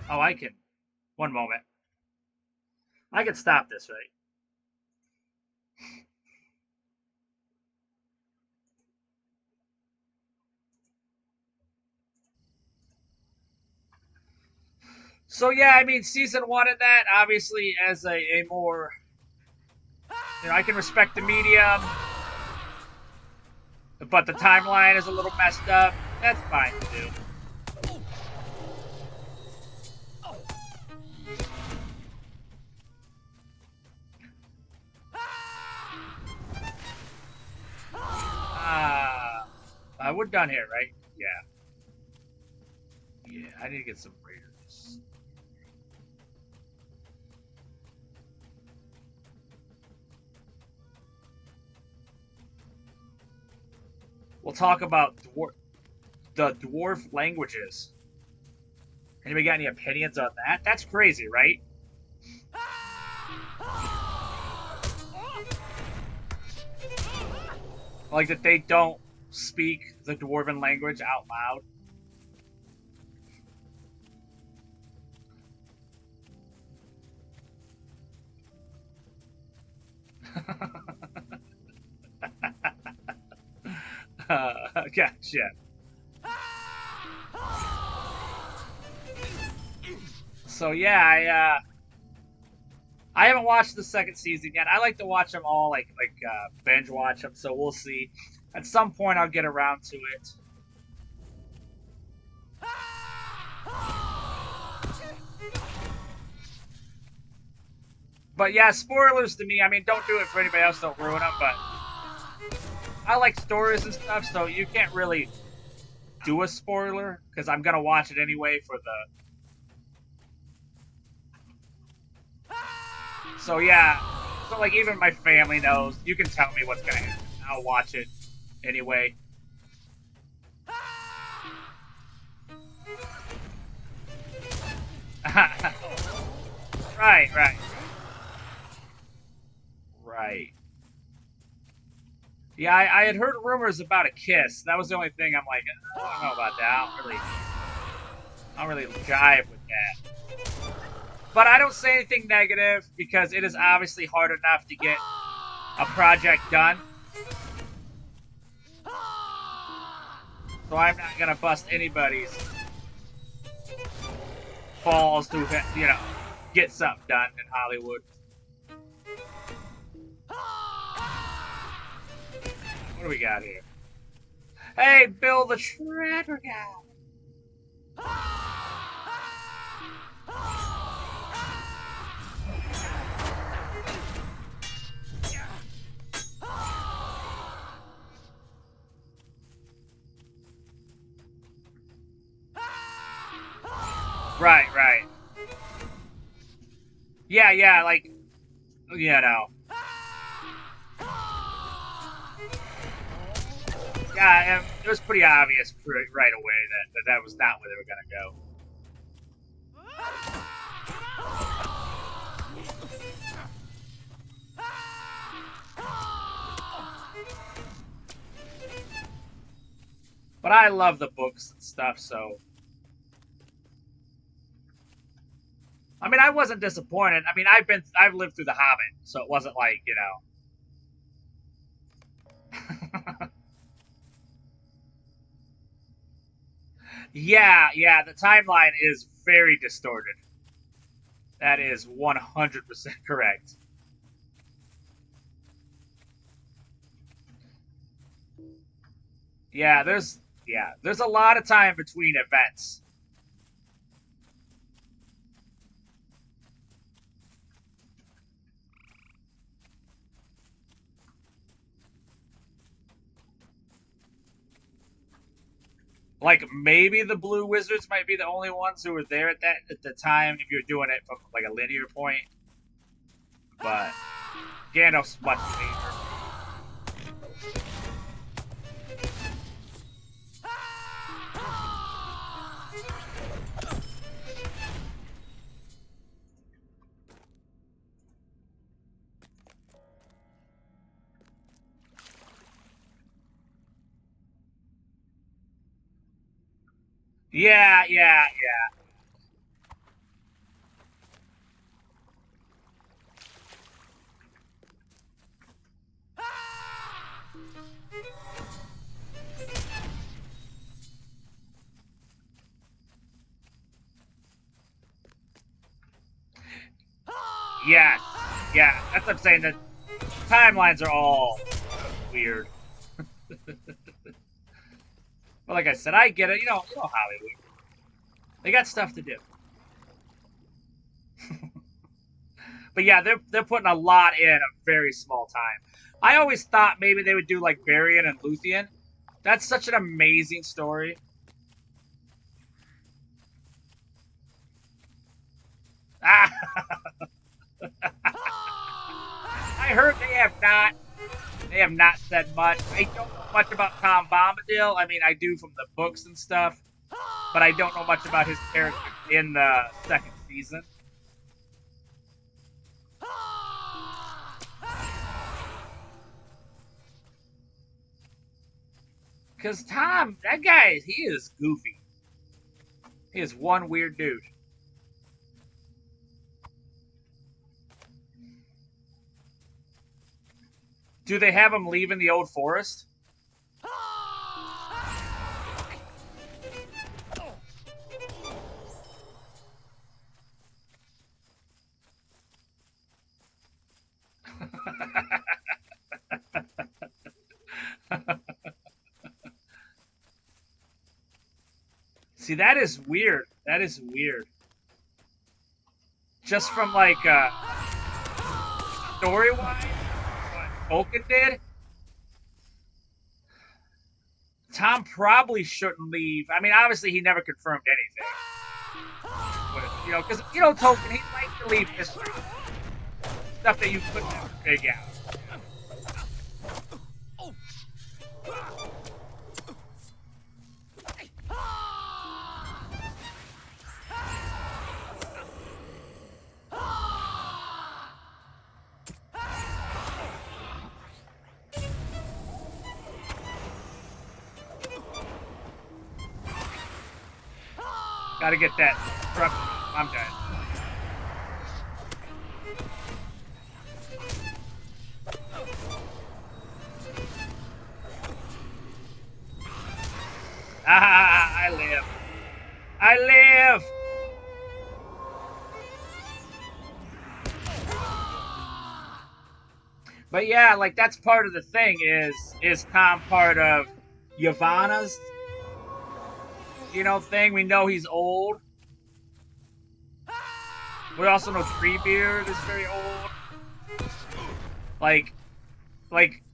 Oh, I can. One moment. I can stop this, right? So yeah, I mean, season 1 of that, obviously, as a more, you know, I can respect the medium, but the timeline is a little messed up. That's fine to do. We're done here, right? Yeah. Yeah, I need to get some raiders. We'll talk about the dwarf languages. Anybody got any opinions on that? That's crazy, right? Like that they don't speak the dwarven language out loud. Gotcha. So yeah, I haven't watched the second season yet. I like to watch them all, like binge watch them. So we'll see. At some point, I'll get around to it. But yeah, spoilers to me. I mean, don't do it for anybody else. Don't ruin them. But I like stories and stuff, so you can't really do a spoiler because I'm gonna watch it anyway for the. So yeah, so like even my family knows. You can tell me what's gonna happen. I'll watch it anyway. Right. Yeah, I had heard rumors about a kiss. That was the only thing I'm like, I don't know about that. I don't really jive with that. But I don't say anything negative because it is obviously hard enough to get a project done. So I'm not gonna bust anybody's balls to, you know, get something done in Hollywood. What do we got here? Hey, Bill the Shredder guy. Right. Yeah, yeah, like, you know. Yeah, it was pretty obvious right away that was not where they were gonna go. But I love the books and stuff, so I mean, I wasn't disappointed. I mean, I've lived through The Hobbit, so it wasn't like, you know. Yeah, yeah, the timeline is very distorted. That is 100% correct. Yeah, there's a lot of time between events. Like maybe the Blue Wizards might be the only ones who were there at the time if you're doing it from like a linear point. But Gandalf's much later. Yeah, yeah, yeah. Yes, yeah. That's what I'm saying. The timelines are all weird. But like I said, I get it. You know Hollywood. They got stuff to do. But yeah, they're putting a lot in a very small time. I always thought maybe they would do like Varian and Luthien. That's such an amazing story. Ah, I heard they have not said much. I don't know much about Tom Bombadil. I mean, I do from the books and stuff, but I don't know much about his character in the second season. Because Tom, that guy, he is goofy. He is one weird dude. Do they have him leaving the old forest? See, that is weird. That is weird. Just from like story wise, what Tolkien did, Tom probably shouldn't leave. I mean, obviously he never confirmed anything, but because Tolkien, he likes to leave history stuff that you couldn't ever figure out. Gotta get that truck. I'm dead. Ah, I live. I live. But yeah, like that's part of the thing is Tom part of Yavanna's thing. We know he's old. We also know Treebeard is very old. Like,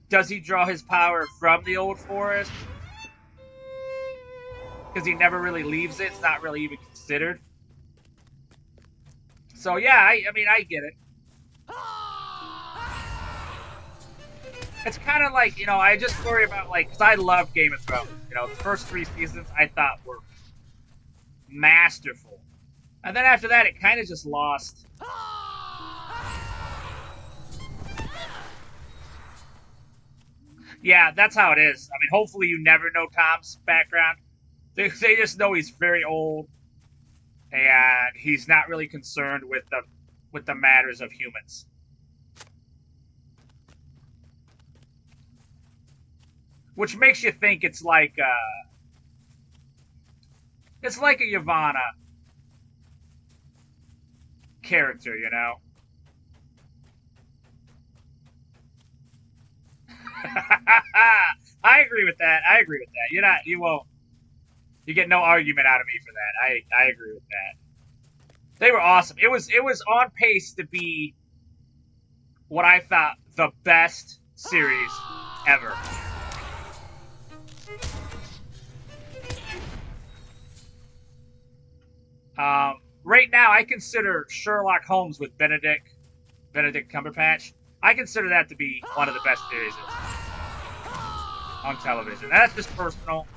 does he draw his power from the old forest? Because he never really leaves it. It's not really even considered. So yeah, I mean, I get it. It's kind of like, I just worry about, like, because I love Game of Thrones. The first 3 seasons I thought were masterful. And then after that, it kind of just lost. Yeah, that's how it is. I mean, hopefully you never know Tom's background. They just know he's very old, and he's not really concerned with the matters of humans. Which makes you think it's like a Yavanna character, I agree with that. I agree with that. You get no argument out of me for that. I agree with that. They were awesome. It was on pace to be what I thought the best series ever. Right now, I consider Sherlock Holmes with Benedict Cumberbatch. I consider that to be one of the best series on television. That's just personal.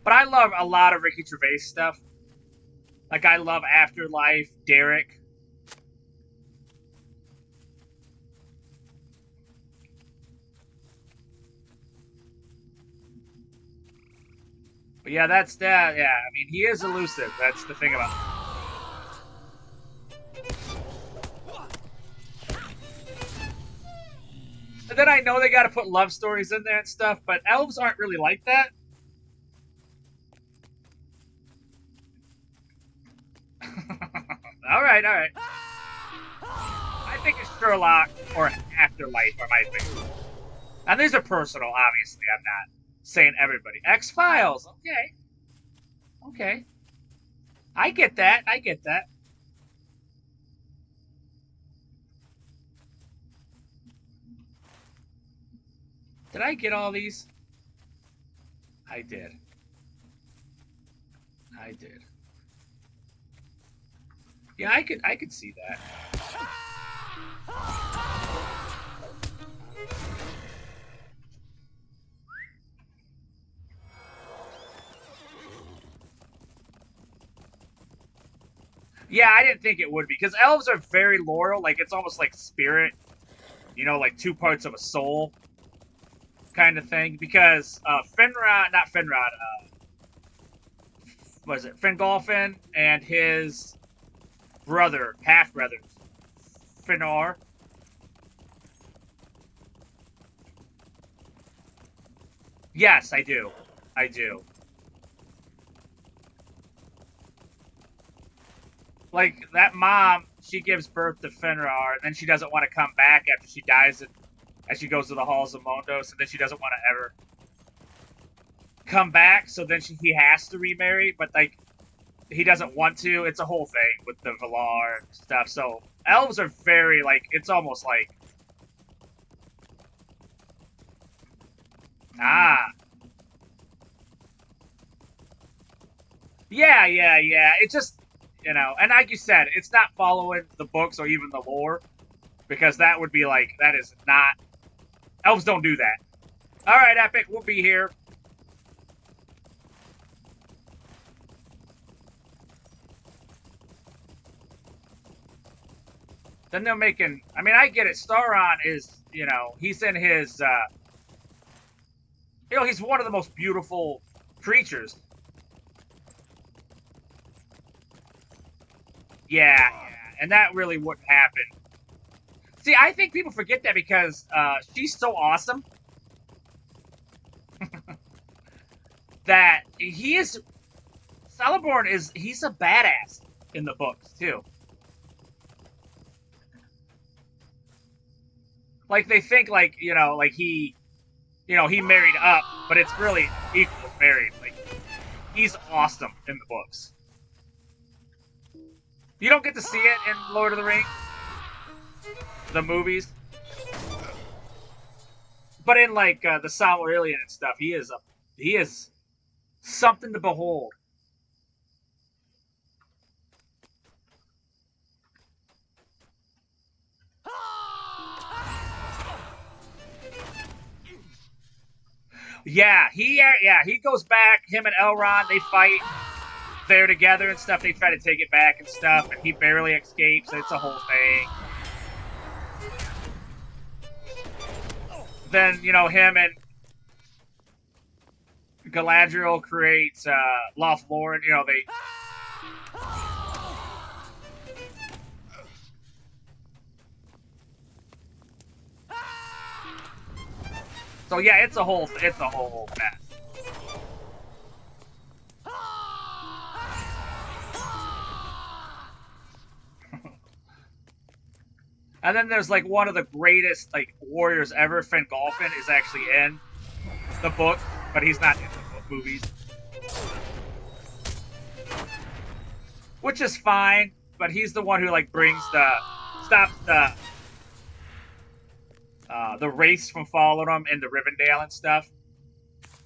But I love a lot of Ricky Gervais stuff. Like, I love Afterlife, Derek. But yeah, that's that. Yeah, I mean, he is elusive. That's the thing about him. And then I know they got to put love stories in there and stuff, but elves aren't really like that. All right. I think it's Sherlock or Afterlife are my favorite. And these are personal, obviously. I'm not saying everybody. X-Files. Okay. I get that. Did I get all these? I did. Yeah, I could see that. Yeah, I didn't think it would be, because elves are very loyal. Like, it's almost like spirit, like 2 parts of a soul kind of thing. Because Fingolfin and his half-brother, Finnar. Yes, I do. Like, that mom, she gives birth to Fenrir, and then she doesn't want to come back after she dies as she goes to the halls of Mondos, and then she doesn't want to ever come back, so then he has to remarry, but, like, he doesn't want to. It's a whole thing with the Valar and stuff. So elves are very, like, it's almost like, yeah. It just, and like you said, it's not following the books or even the lore, because that would be like, that is not, elves don't do that. All right, Epic, we'll be here. Then they're making, I mean, I get it. Sauron is, he's in his, he's one of the most beautiful creatures. Yeah, and that really wouldn't happen. See, I think people forget that because she's so awesome that Celeborn he's a badass in the books, too. Like, they think, like, like he married up, but it's really equal married. Like, he's awesome in the books. You don't get to see it in Lord of the Rings, the movies, but in, like, the Silmarillion and stuff, he is something to behold. Yeah, he goes back. Him and Elrond, they fight there together and stuff. They try to take it back and stuff, and he barely escapes. It's a whole thing. Then, you know, him and Galadriel creates Lothlorien. You know, they. So yeah, it's a whole mess. And then there's like one of the greatest like warriors ever, Fingolfin, is actually in the book, but he's not in the book movies, which is fine. But he's the one who like stops the race from following him into Rivendell and stuff.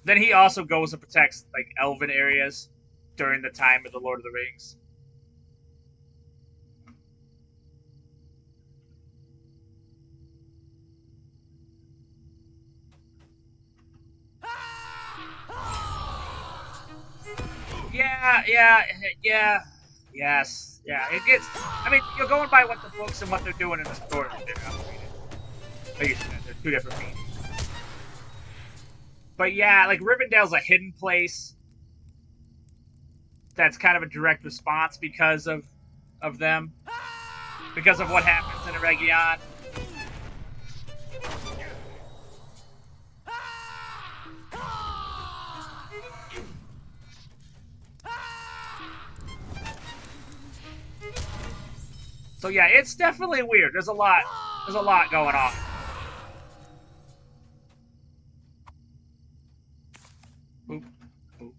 Then he also goes and protects like elven areas during the time of the Lord of the Rings. Yes. It gets. I mean, you're going by what the books and what they're doing in the story. They're two different meanings. But yeah, like Rivendell's a hidden place. That's kind of a direct response because of them, because of what happens in Eregion. So yeah, it's definitely weird. There's a lot going on. Boop, boop.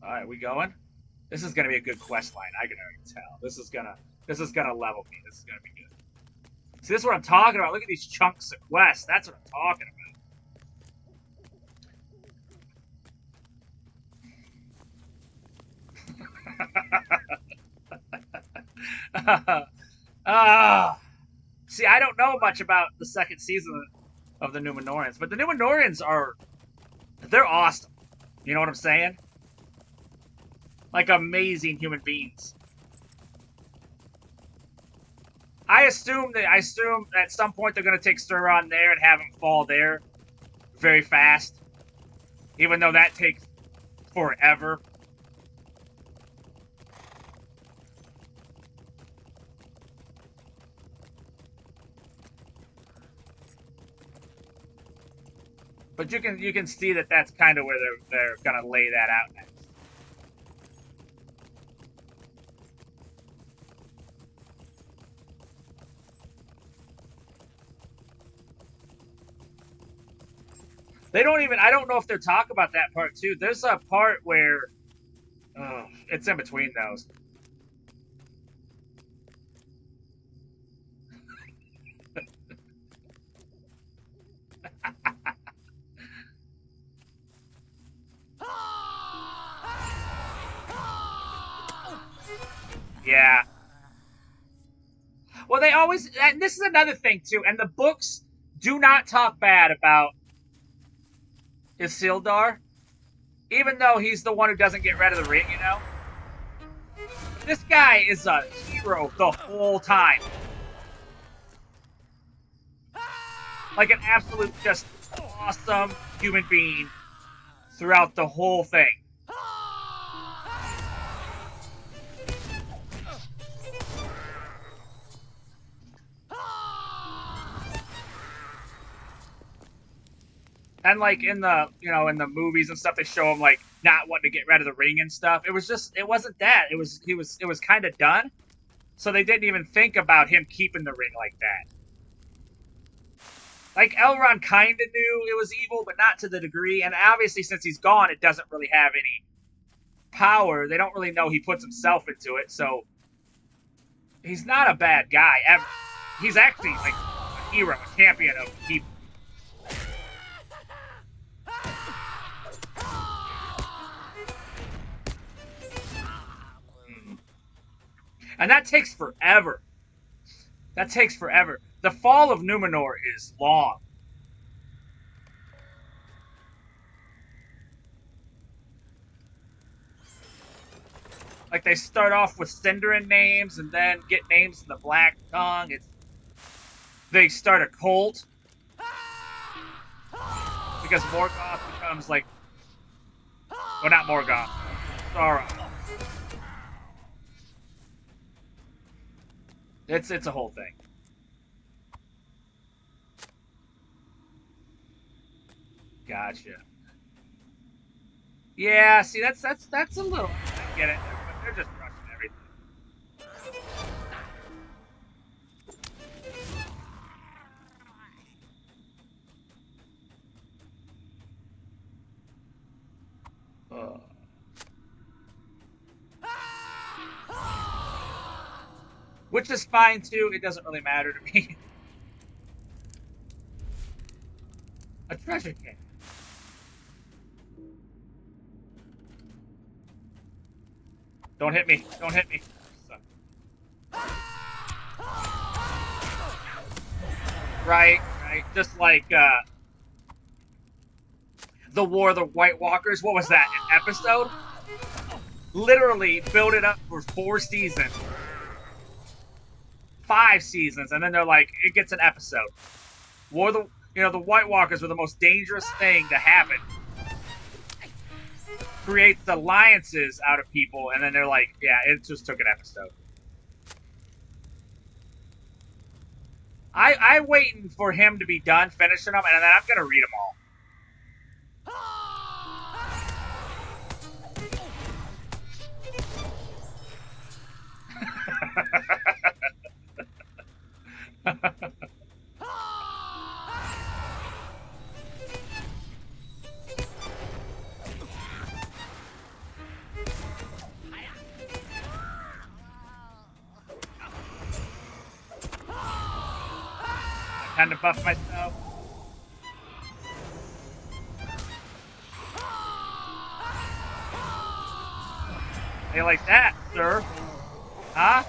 All right, we going? This is gonna be a good quest line. I can already tell. This is gonna level me. This is gonna be good. See, this is what I'm talking about. Look at these chunks of quests. That's what I'm talking about. See, I don't know much about the second season of the Númenóreans, but the Númenóreans they're awesome. You know what I'm saying? Like amazing human beings. I assume at some point they're gonna take Sauron there and have him fall there very fast. Even though that takes forever. But you can see that that's kind of where they're gonna lay that out next. They don't even. I don't know if they're talking about that part too. There's a part where it's in between those. Yeah. Well, they always. And this is another thing too. And the books do not talk bad about Isildur, even though he's the one who doesn't get rid of the ring. You know, this guy is a hero the whole time. Like an absolute, just awesome human being throughout the whole thing. And like in the movies and stuff, they show him like not wanting to get rid of the ring and stuff. It wasn't that. It was kind of done. So they didn't even think about him keeping the ring like that. Like Elrond kind of knew it was evil, but not to the degree. And obviously, since he's gone, it doesn't really have any power. They don't really know he puts himself into it. So he's not a bad guy ever. He's actually like a hero, a champion of people. And that takes forever. That takes forever. The fall of Númenor is long. Like they start off with Sindarin names and then get names in the Black Tongue. They start a cult because Morgoth becomes like, well, not Morgoth, Sauron. It's a whole thing. Gotcha. Yeah, see, that's a little. I get it, but they're just rushing everything. Which is fine too. It doesn't really matter to me. A treasure cave. Don't hit me. Don't hit me. Right. Just like the War of the White Walkers. What was that? An episode? Literally build it up for 4 seasons. 5 seasons, and then they're like, it gets an episode. War of the White Walkers were the most dangerous thing to happen. Creates alliances out of people, and then they're like, yeah, it just took an episode. I'm waiting for him to be done finishing them, and then I'm gonna read them all. Time to buff myself. Hey, like that, sir? Huh?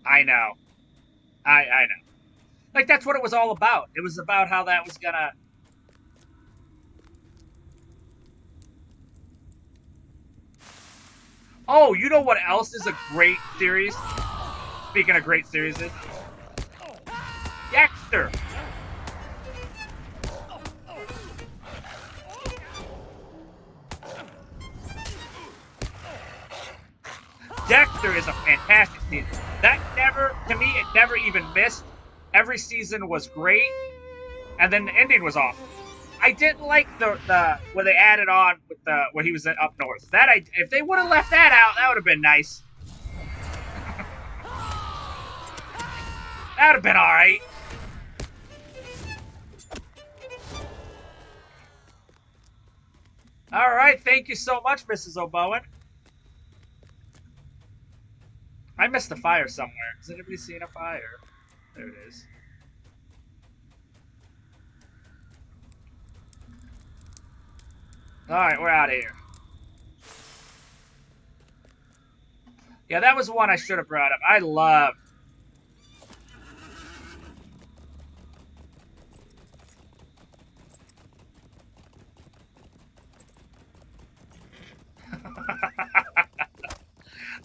I know. I know. Like, that's what it was all about. It was about how that was gonna... Oh, you know what else is a great series? Speaking of great series, Dexter. Dexter is a fantastic season. That never, to me, it never even missed. Every season was great, and then the ending was awful. I didn't like the when they added on with the when he was up north. If they would have left that out, that would have been nice. That would have been all right. All right, thank you so much, Mrs. Obowen. I missed a fire somewhere. Has anybody seen a fire? There it is. Alright, we're out of here. Yeah, that was one I should have brought up. I love...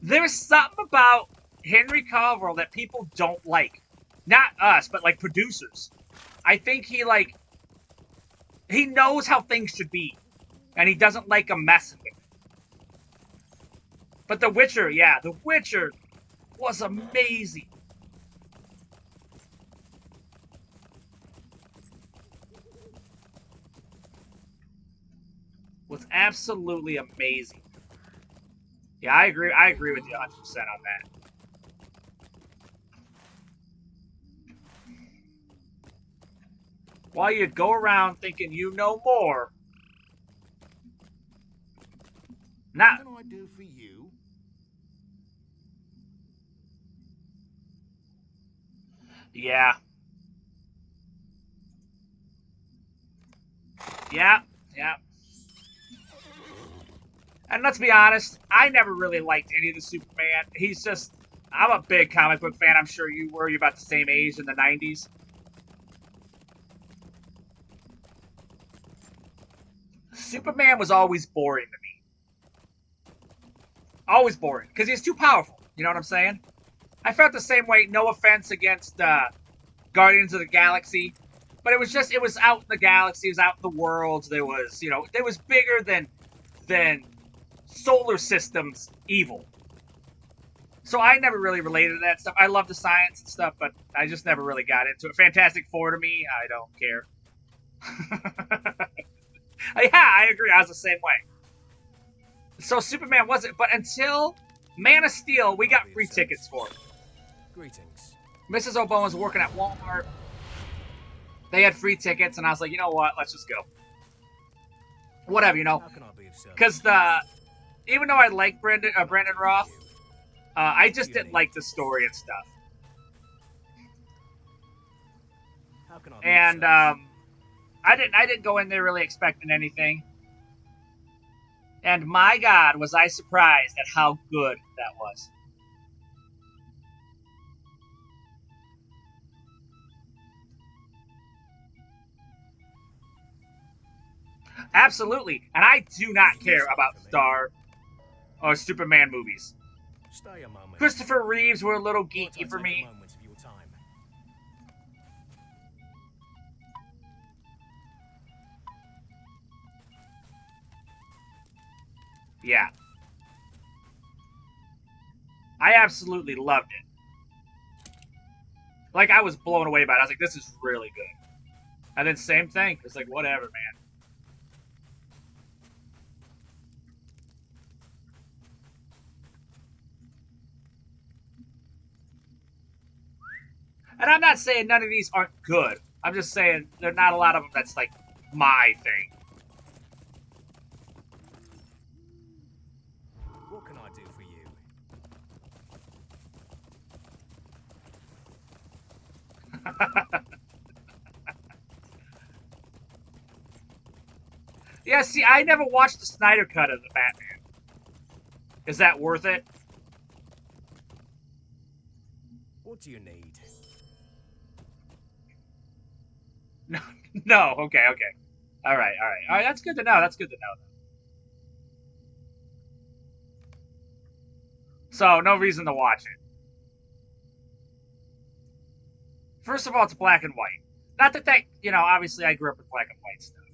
There's something about Henry Cavill that people don't like. Not us, but like producers. I think he knows how things should be. And he doesn't like a mess with it. But The Witcher, yeah, The Witcher was amazing. Was absolutely amazing. Yeah, I agree with you 100% on that. While you'd go around thinking you know more. Not. What can I do for you? Yeah. Yeah. And let's be honest, I never really liked any of the Superman. He's just... I'm a big comic book fan. I'm sure you were. You're about the same age in the 90s. Superman was always boring to me. Always boring. Because he's too powerful. You know what I'm saying? I felt the same way. No offense against Guardians of the Galaxy. But it was just, it was out in the galaxy. It was out in the world. There was, you know, it was bigger than solar systems evil. So I never really related to that stuff. I love the science and stuff, but I just never really got into it. Fantastic Four to me, I don't care. Yeah, I agree. I was the same way. So Superman wasn't, but until Man of Steel, we got free tickets for it. Greetings. Mrs. Obowen was working at Walmart. They had free tickets, and I was like, you know what? Let's just go. Whatever, you know. Because even though I like Brandon Roth, I just didn't like the story and stuff. And I didn't go in there really expecting anything. And my God, was I surprised at how good that was. Absolutely. And I do not care about Star or Superman movies. Stay a moment. Christopher Reeves were a little geeky for me. Yeah. I absolutely loved it. Like, I was blown away by it. I was like, this is really good. And then same thing. It's like, whatever, man. And I'm not saying none of these aren't good. I'm just saying there are not a lot of them that's, like, my thing. What can I do for you? Yeah, see, I never watched the Snyder Cut of the Batman. Is that worth it? What do you need? No, okay. All right, that's good to know, So, no reason to watch it. First of all, it's black and white. Not that, you know, obviously I grew up with black and white stuff.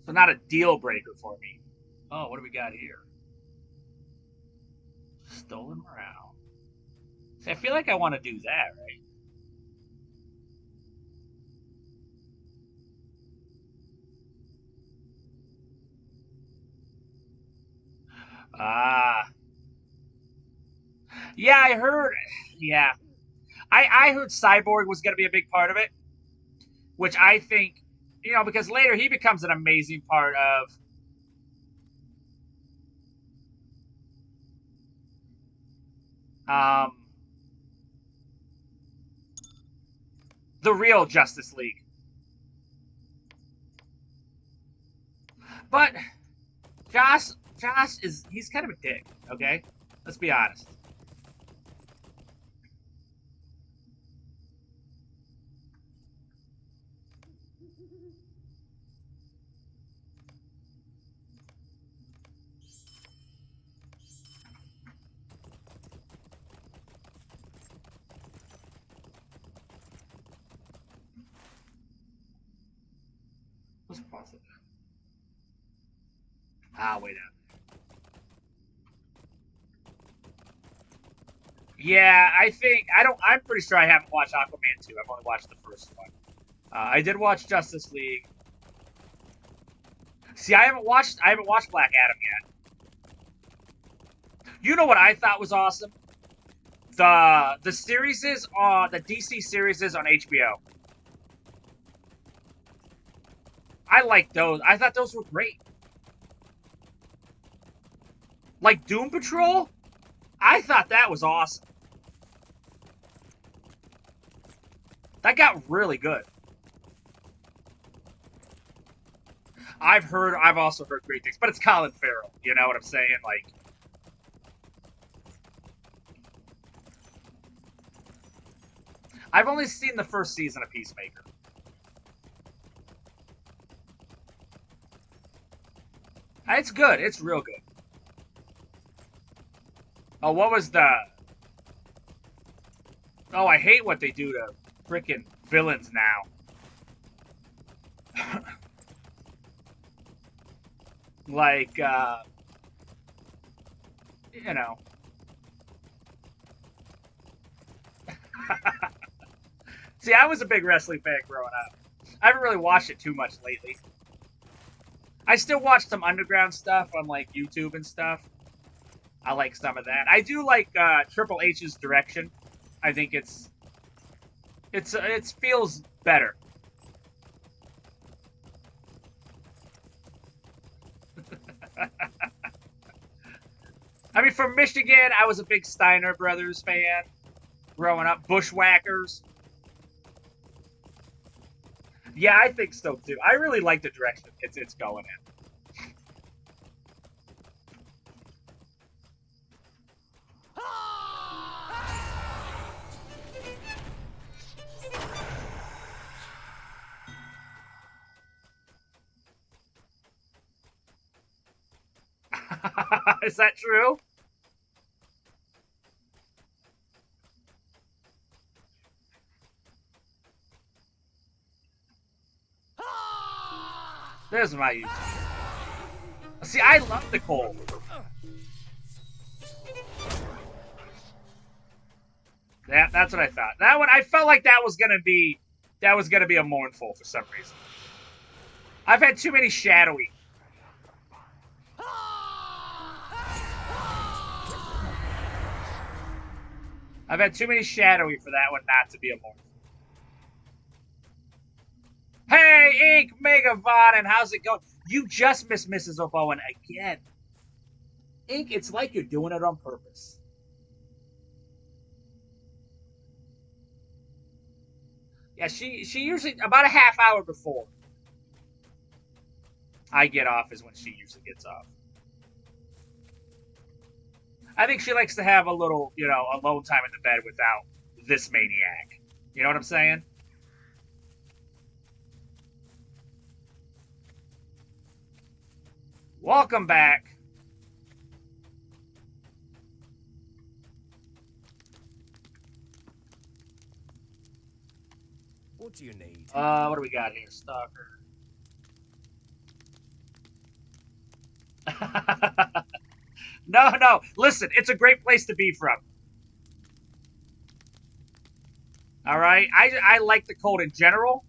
So not a deal breaker for me. Oh, what do we got here? Stolen morale. See, I feel like I want to do that, right? Yeah, I heard. Yeah. I heard Cyborg was going to be a big part of it. Which I think, you know, because later he becomes an amazing part of the real Justice League. But Josh he's kind of a dick, okay? Let's be honest. Let's pause it. Wait up. Yeah, I'm pretty sure I haven't watched Aquaman 2. I've only watched the first one. I did watch Justice League. See, I haven't watched Black Adam yet. You know what I thought was awesome? The series is on the DC series is on HBO. I like those. I thought those were great. Like Doom Patrol? I thought that was awesome. That got really good. I've also heard great things, but it's Colin Farrell. You know what I'm saying? Like, I've only seen the first season of Peacemaker. It's good. It's real good. Oh, what was the... Oh, I hate what they do to freaking villains now. Like, you know. See, I was a big wrestling fan growing up. I haven't really watched it too much lately. I still watch some underground stuff on, like, YouTube and stuff. I like some of that. I do like Triple H's direction. I think it feels better. I mean, from Michigan, I was a big Steiner Brothers fan growing up. Bushwhackers. Yeah, I think so too. I really like the direction it's going in. Is that true? There's my YouTube. See, I love the cold. Yeah, that's what I thought. That one, I felt like that was gonna be a mournful for some reason. I've had too many shadowy. I've had too many shadowy for that one not to be a mournful. Hey, Ink Megavon, and how's it going? You just missed Mrs. Obowen again. Ink, it's like you're doing it on purpose. Yeah, she usually, about a half hour before I get off is when she usually gets off. I think she likes to have a little, you know, alone time in the bed without this maniac. You know what I'm saying? Welcome back. What do you need? What do we got here? Stalker. No. Listen, it's a great place to be from. All right? I like the cold in general.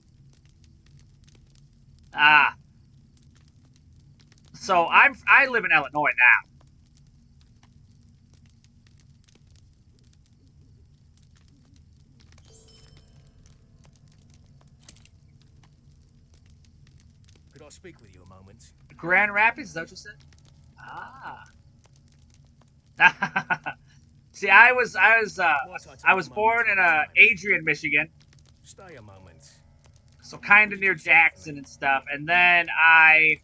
So I live in Illinois now. Could I speak with you a moment? Grand Rapids, is that what you said? See, I was born in Adrian, Michigan. Stay a moment. So kind of near Jackson and stuff, and then I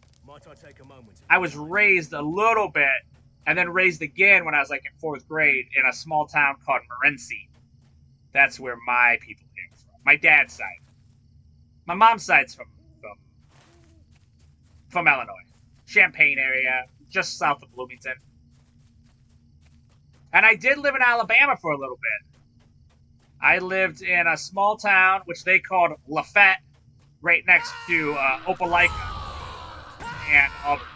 was raised a little bit, and then raised again when I was like in 4th grade in a small town called Morenci. That's where my people came from. My dad's side. My mom's side's from Illinois, Champaign area, just south of Bloomington. And I did live in Alabama for a little bit. I lived in a small town, which they called Lafayette, right next to Opelika and Auburn.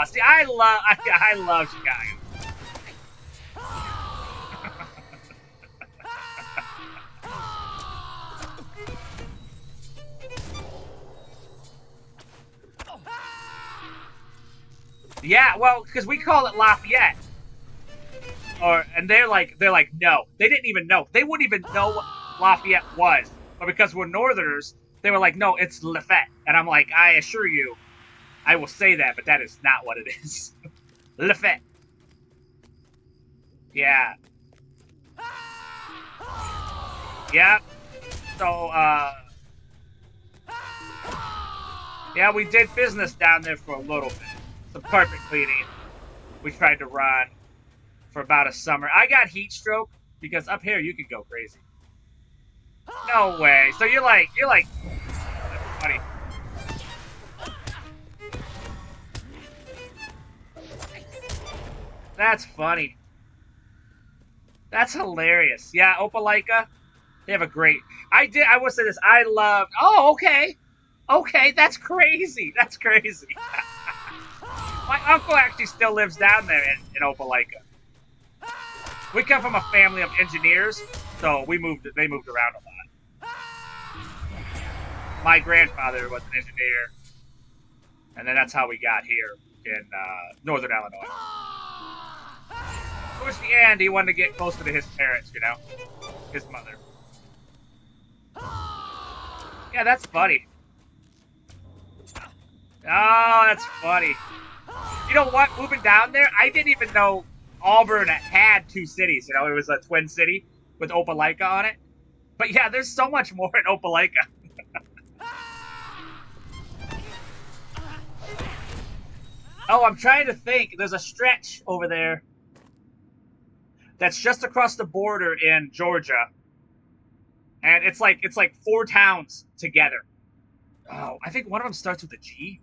See, I love Chicago. Yeah, well, because we call it Lafayette. And they're like, no. They didn't even know. They wouldn't even know what Lafayette was. But because we're Northerners, they were like, no, it's Lafayette. And I'm like, I assure you, I will say that, but that is not what it is. Lafayette. Yeah. Yeah. So, yeah, we did business down there for a little bit. some carpet cleaning. We tried to run for about a summer. I got heat stroke because up here you can go crazy. No way. So you're like, that's funny. That's funny. That's hilarious. Yeah, Opelika, they have a great. I will say this. I loved. Oh, okay. Okay, that's crazy. That's crazy. My uncle actually still lives down there in Opelika. We come from a family of engineers, so they moved around a lot. My grandfather was an engineer, and then that's how we got here in northern Illinois. Towards the end, he wanted to get closer to his parents, you know? His mother. Yeah, that's funny. Oh, that's funny. You know what? Moving down there, I didn't even know Auburn had two cities. You know, it was a twin city with Opelika on it. But yeah, there's so much more in Opelika. Oh, I'm trying to think. There's a stretch over there that's just across the border in Georgia. And it's like 4 towns together. Oh, I think one of them starts with a G.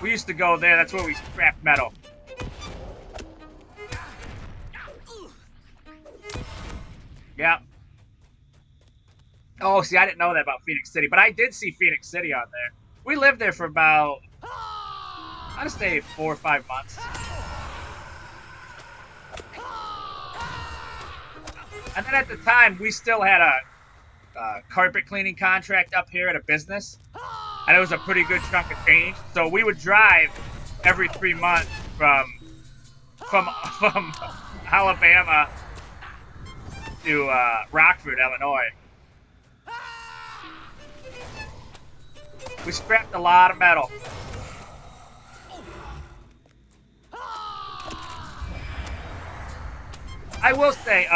We used to go there. That's where we scrapped metal. Yeah. Oh, see, I didn't know that about Phoenix City, but I did see Phoenix City on there. We lived there for about, I'd say 4 or 5 months. And then at the time, we still had a carpet cleaning contract up here at a business. And it was a pretty good chunk of change. So we would drive every 3 months from Alabama to Rockford, Illinois. We scrapped a lot of metal. I will say,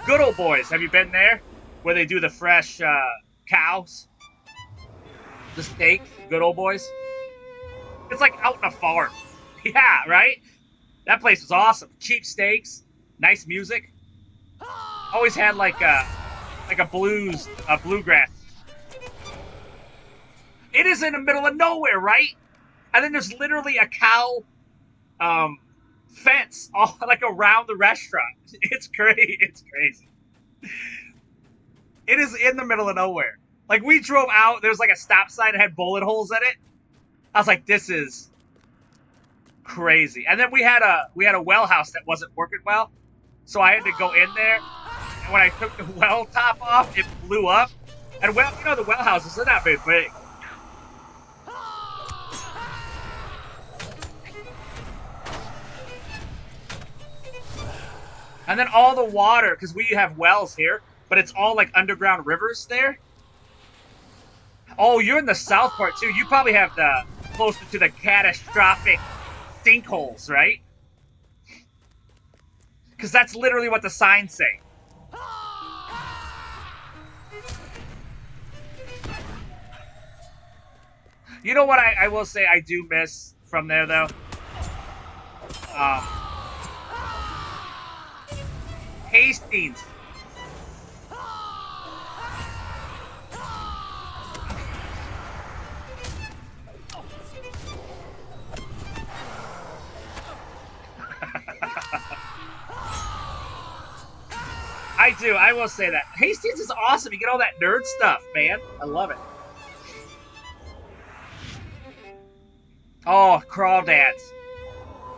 Good Old Boys, have you been there? Where they do the fresh cows? The steak, Good Old Boys? It's like out in a farm. Yeah, right? That place was awesome. Cheap steaks, nice music. Always had like a bluegrass. It is in the middle of nowhere, right? And then there's literally a cow fence all like around the restaurant. It's crazy. It's crazy. It is in the middle of nowhere. Like we drove out, there's like a stop sign that had bullet holes in it. I was like, this is crazy. And then we had a well house that wasn't working well, so I had to go in there. And when I took the well top off, it blew up. And well, you know the well houses are not very big. And then all the water, because we have wells here, but it's all like underground rivers there. Oh, you're in the south part too. You probably have the closer to the catastrophic sinkholes, right? Because that's literally what the signs say. You know what I will say I do miss from there, though? Hastings. I do. I will say that. Hastings is awesome. You get all that nerd stuff, man. I love it. Oh, crawdads.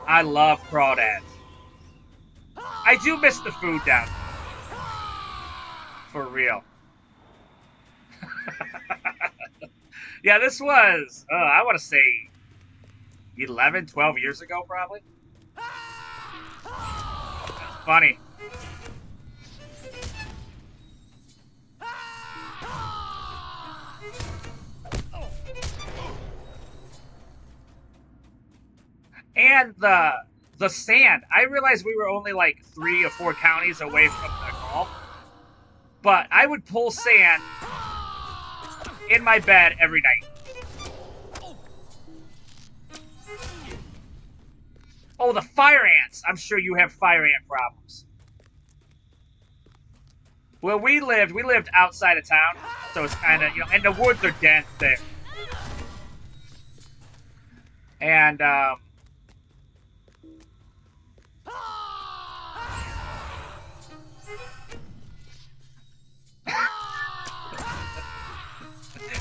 I love crawdads. I do miss the food down. For real. Yeah, this was, I want to say, 11, 12 years ago, probably. That's funny. And the sand. I realized we were only like 3 or 4 counties away from the Gulf. But I would pull sand in my bed every night. Oh, the fire ants. I'm sure you have fire ant problems. Well, we lived outside of town, so it's kind of, and the woods are dense there. And,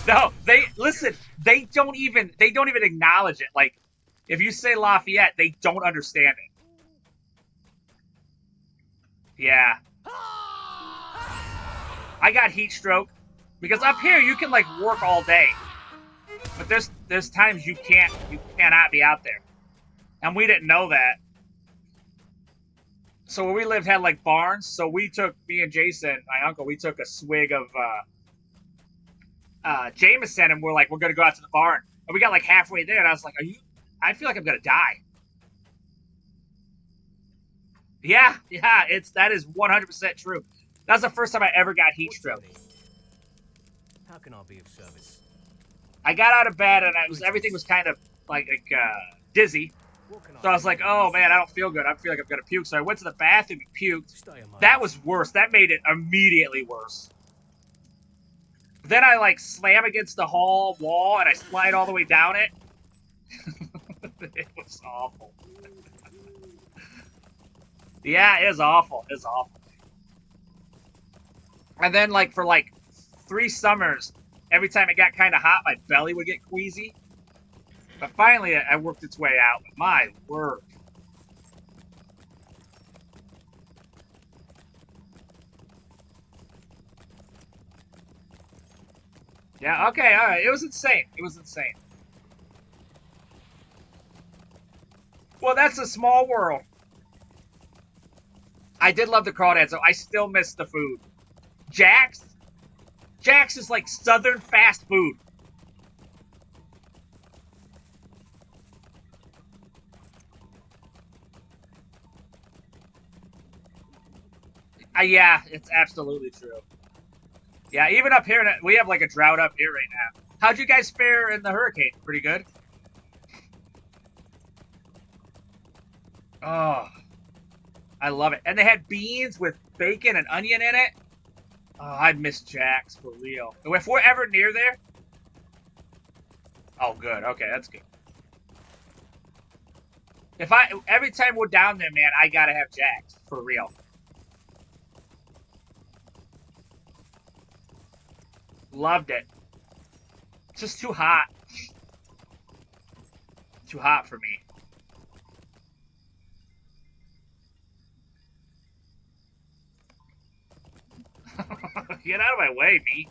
no, they don't even acknowledge it. Like, if you say Lafayette, they don't understand it. Yeah. I got heat stroke because up here you can like work all day. But there's times you cannot be out there. And we didn't know that. So where we lived had like barns, so me and Jason, my uncle, we took a swig of Jameson, and we're like, we're gonna go out to the barn. And we got like halfway there, and I was like, I feel like I'm gonna die. Yeah, that is 100% true. That's the first time I ever got heat stroke. How can I be of service? I got out of bed, and everything was kind of like dizzy. So I was like, oh man, I don't feel good. I feel like I'm gonna puke. So I went to the bathroom and puked. That was worse. That made it immediately worse. Then I like slam against the hall wall and I slide all the way down it. It was awful. Yeah, it was awful. It was awful. And then like for like 3 summers, every time it got kind of hot, my belly would get queasy. But finally, I worked its way out. But my word. Yeah, okay, alright. It was insane. It was insane. Well, that's a small world. I did love the crawdads, though. I still miss the food. Jack's? Jack's is like southern fast food. Yeah, it's absolutely true. Yeah, even up here, we have like a drought up here right now. How'd you guys fare in the hurricane? Pretty good? Oh, I love it. And they had beans with bacon and onion in it. Oh, I miss Jack's for real. If we're ever near there. Oh, good. Okay, that's good. Every time we're down there, man, I gotta have Jack's for real. Loved it. It's just too hot. Too hot for me. Get out of my way, me.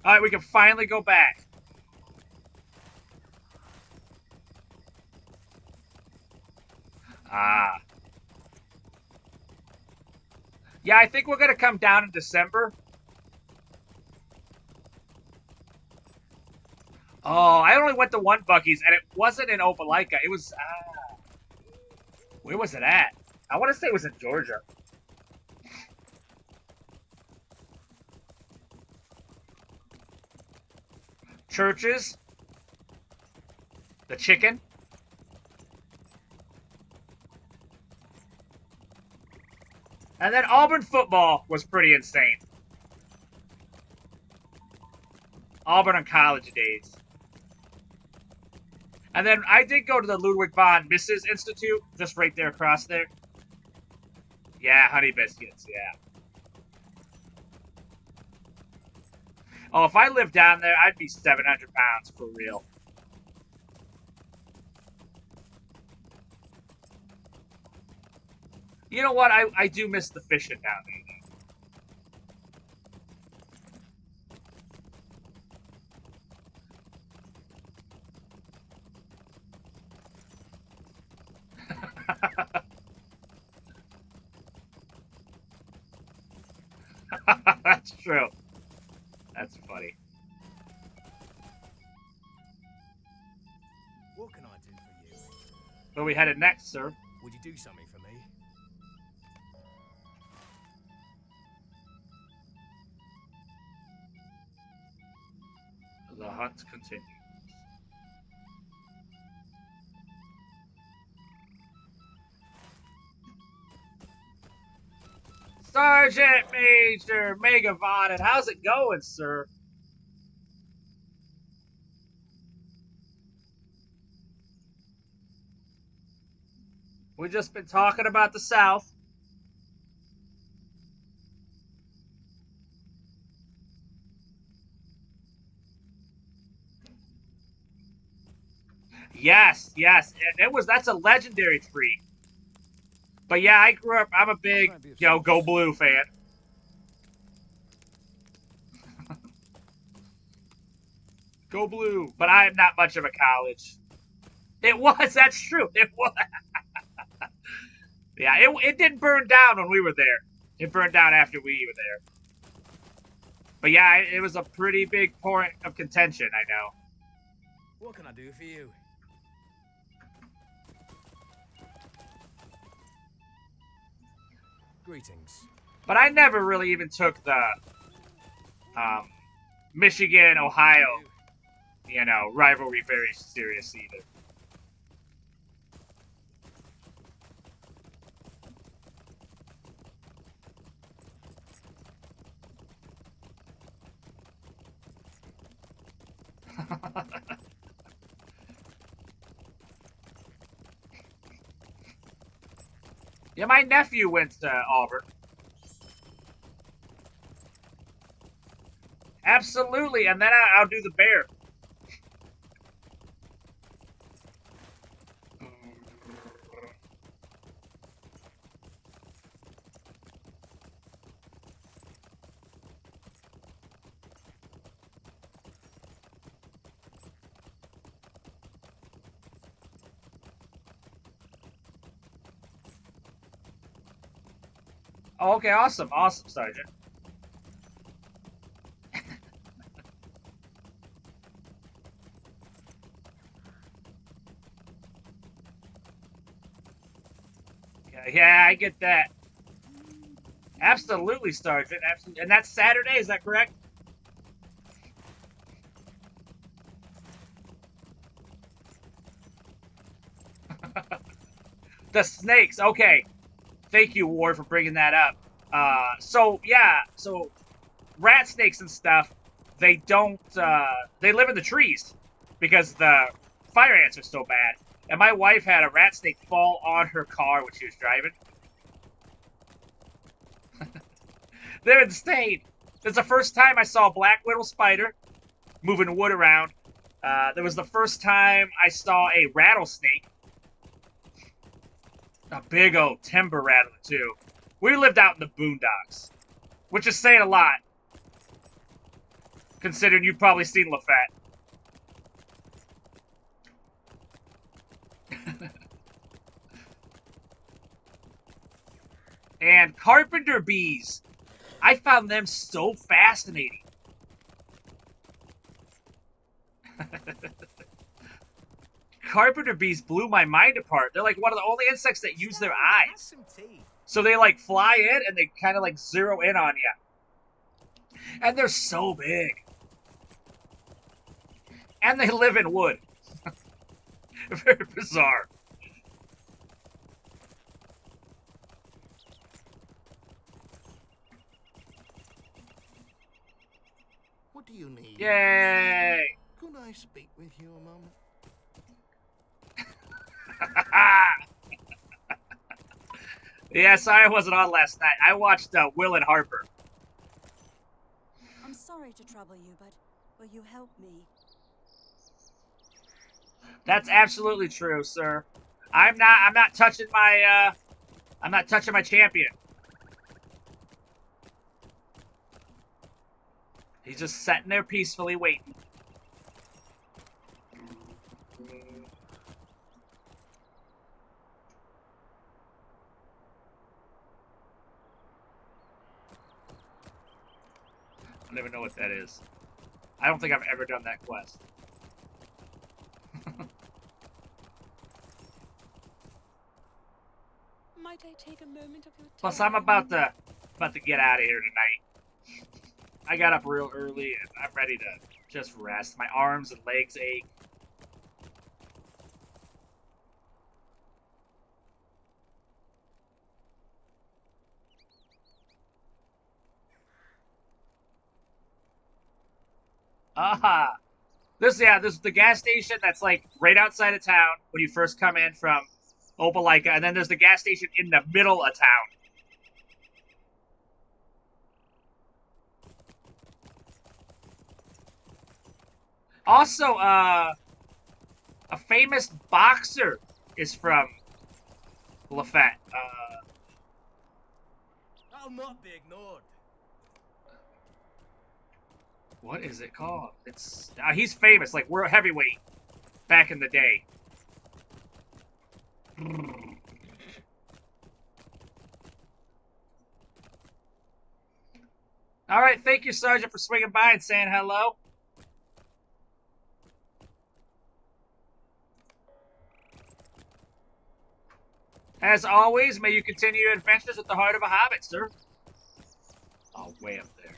Alright, we can finally go back. Ah. Yeah, I think we're gonna come down in December. Oh, I only went to one Buc-ee's, and it wasn't in Opelika. It was, where was it at? I want to say it was in Georgia. Churches. The chicken. And then Auburn football was pretty insane. Auburn on college days. And then I did go to the Ludwig von Mises Institute, just right there across there. Yeah, Honey Biscuits, yeah. Oh, if I lived down there, I'd be 700 pounds for real. You know what? I do miss the fishing down there. That's true. That's funny. What can I do for you? Where we headed next, sir? Would you do something for me? The hunt continues. Sergeant Major Megavonen, how's it going, sir? We've just been talking about the South. Yes, yes. And that's a legendary tree. But yeah, I grew up, I'm a big, Go Blue fan. Go Blue. But I am not much of a college. It was, that's true. It was. Yeah, it didn't burn down when we were there. It burned down after we were there. But yeah, it was a pretty big point of contention, I know. What can I do for you? Greetings. But I never really even took the Michigan, Ohio, rivalry very serious either. Yeah, my nephew went to Auburn. Absolutely, and then I'll do the bear. Oh, okay, awesome, awesome, Sergeant. Yeah, I get that. Absolutely, Sergeant. Absolutely. And that's Saturday, is that correct? The snakes. Okay. Thank you, Ward, for bringing that up. So rat snakes and stuff, they don't, they live in the trees because the fire ants are so bad. And my wife had a rat snake fall on her car when she was driving. They're insane. It's the first time I saw a black widow spider moving wood around. There was the first time I saw a rattlesnake. A big old timber rattler, too. We lived out in the boondocks, which is saying a lot, considering you've probably seen Lafette. And carpenter bees. I found them so fascinating. Carpenter bees blew my mind apart. They're like one of the only insects that use their eyes. So they like fly in and they kind of like zero in on you. And they're so big. And they live in wood. Very bizarre. What do you need? Yay! Could I speak with you a moment? Yeah, sorry I wasn't on last night. I watched Will and Harper. I'm sorry to trouble you, but will you help me? That's absolutely true, sir. I'm not touching my champion. He's just sitting there peacefully waiting. I don't even know what that is. I don't think I've ever done that quest. Might I take a moment of your time? Plus, I'm about to get out of here tonight. I got up real early and I'm ready to just rest. My arms and legs ache. Ah, this is the gas station that's like right outside of town when you first come in from Opelika, and then there's the gas station in the middle of town. Also, a famous boxer is from Lafette. I'll not be ignored. What is it called? It's he's famous, like world heavyweight back in the day. All right, thank you, Sergeant, for swinging by and saying hello. As always, may you continue your adventures with the heart of a hobbit, sir. Oh, way up there.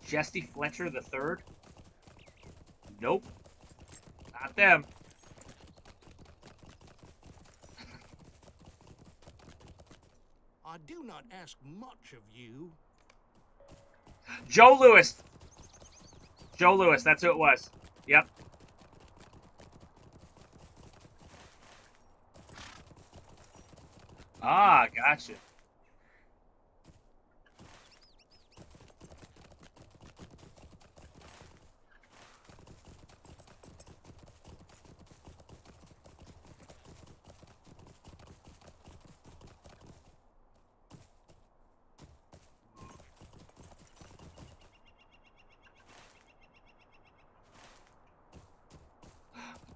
Jesse Fletcher the Third? Nope. Not them. I do not ask much of you. Joe Lewis. Joe Lewis, that's who it was. Yep. Ah, gotcha.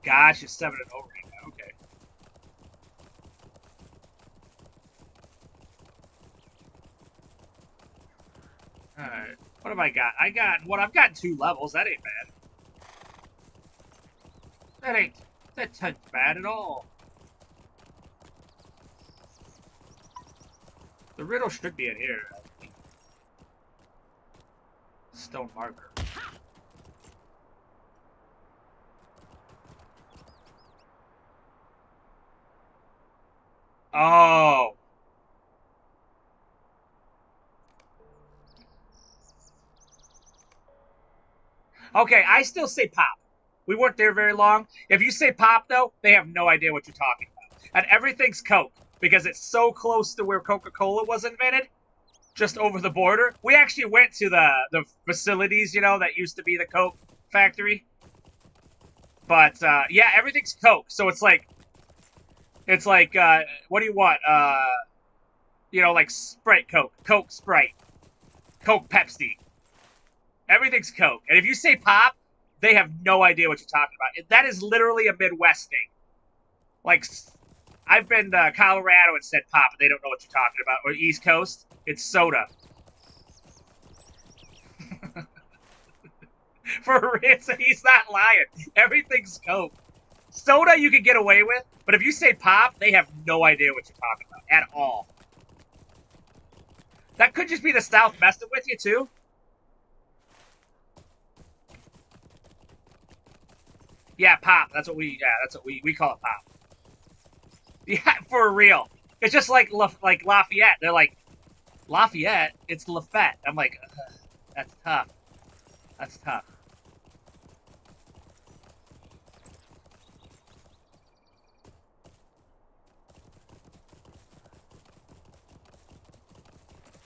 Gosh, it's 7-0 right now. Okay. Alright. What have I got? I've gotten 2 levels. That ain't bad. That's not bad at all. The riddle should be in here. Stone marker. Oh. Okay, I still say pop. We weren't there very long. If you say pop, though, they have no idea what you're talking about. And everything's Coke, because it's so close to where Coca-Cola was invented, just over the border. We actually went to the facilities, you know, that used to be the Coke factory. But, yeah, everything's Coke. So it's like, what do you want? You know, like Sprite Coke, Coke Sprite, Coke Pepsi. Everything's Coke. And if you say pop, they have no idea what you're talking about. That is literally a Midwest thing. Like, I've been to Colorado and said pop, and they don't know what you're talking about. Or East Coast, it's soda. For real, he's not lying. Everything's Coke. Soda you can get away with, but if you say pop, they have no idea what you're talking about at all. That could just be the South messing with you, too. Yeah, pop. That's what we call it pop. Yeah, for real. It's just like Lafayette. They're like, Lafayette? It's Lafette. I'm like, that's tough. That's tough.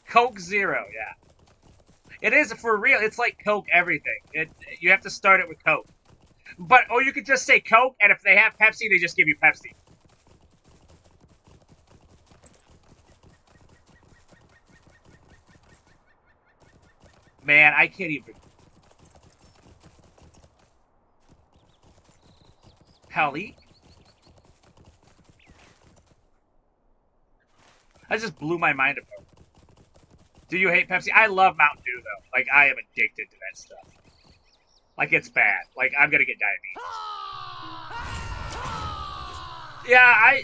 Coke Zero, yeah. It is for real. It's like Coke everything. You have to start it with Coke. Or you could just say Coke, and if they have Pepsi, they just give you Pepsi. Man, I can't even. Pally? That just blew my mind apart. Do you hate Pepsi? I love Mountain Dew, though. Like, I am addicted to that stuff. Like, it's bad. Like, I'm gonna get diabetes. Yeah,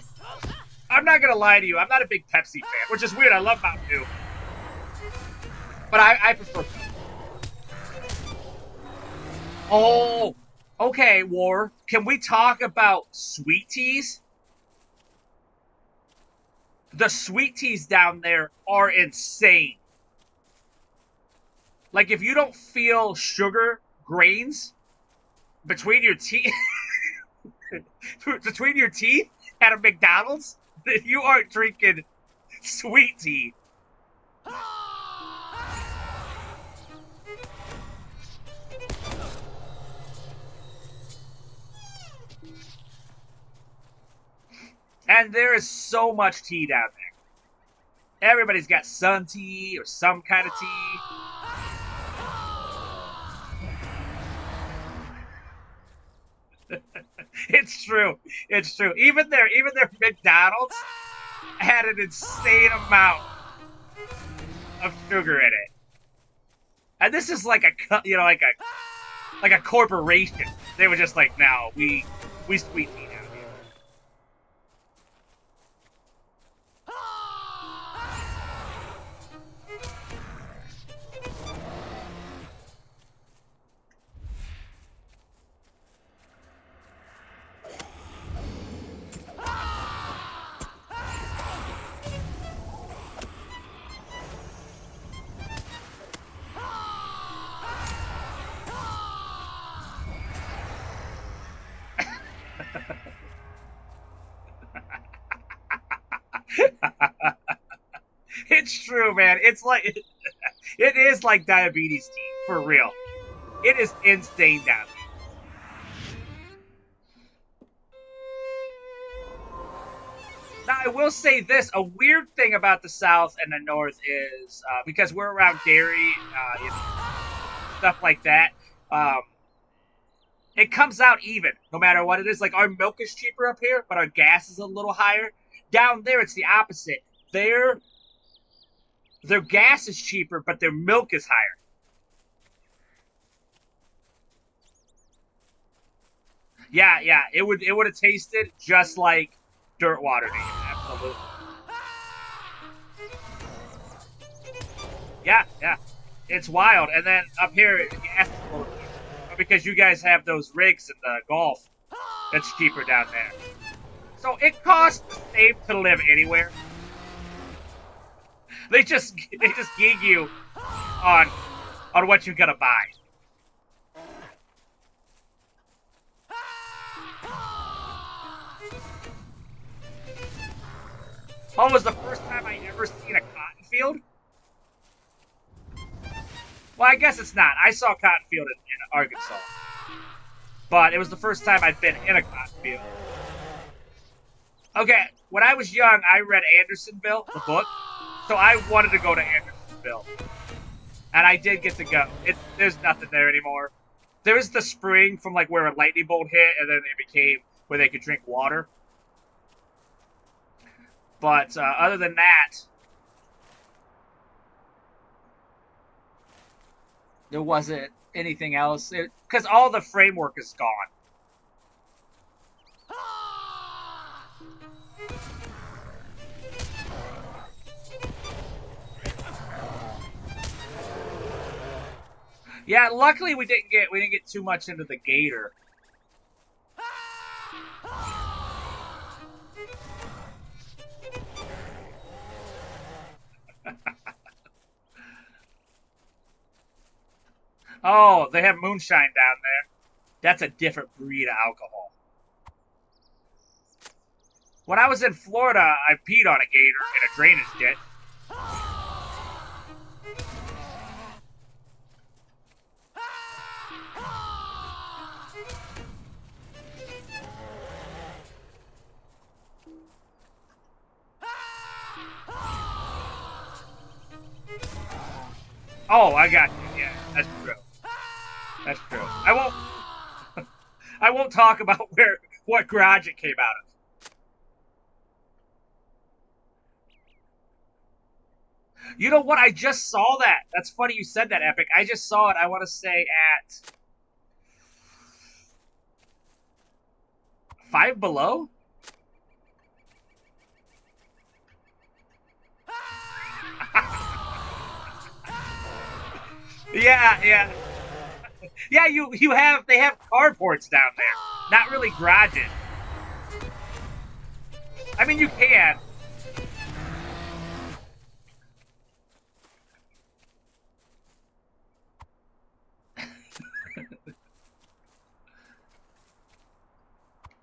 I'm not gonna lie to you. I'm not a big Pepsi fan, which is weird. I love Mountain Dew. But I prefer Coke. Oh, okay, War. Can we talk about sweet teas? The sweet teas down there are insane. Like if you don't feel sugar grains between your teeth, between your teeth at a McDonald's, then you aren't drinking sweet tea. And there is so much tea down there. Everybody's got sun tea or some kind of tea. It's true. It's true. Even their McDonald's had an insane amount of sugar in it. And this is like a, you know, like a corporation. They were just like, no, we sweet tea down here. It's true, man. It's like it is like diabetes tea for real. It is insane down there. Now, I will say this: a weird thing about the South and the North is because we're around dairy, you know, stuff like that. It comes out even, no matter what it is. Like our milk is cheaper up here, but our gas is a little higher. Down there, it's the opposite. Their gas is cheaper, but their milk is higher. Yeah. It would have tasted just like dirt water to you. Absolutely. Yeah. It's wild. And then up here, gas is a little cheaper because you guys have those rigs in the Gulf. That's cheaper down there. So it costs the same to live anywhere. They just gig you on what you're gonna buy. Oh, it was the first time I ever seen a cotton field? Well, I guess it's not. I saw a cotton field in Arkansas. But it was the first time I'd been in a cotton field. Okay, when I was young, I read Andersonville, the book. So I wanted to go to Andersonville. And I did get to go. There's nothing there anymore. There's the spring from like where a lightning bolt hit, and then it became where they could drink water. But other than that, there wasn't anything else. Because all the framework is gone. Yeah, luckily we didn't get too much into the gator. Oh, they have moonshine down there. That's a different breed of alcohol. When I was in Florida, I peed on a gator in a drainage ditch. Oh, I got you. Yeah, that's true. That's true. I won't talk about what garage it came out of. You know what? I just saw that. That's funny you said that, Epic. I just saw it. I want to say at Five Below. Yeah. Yeah, they have carports down there. Not really garages. I mean, you can.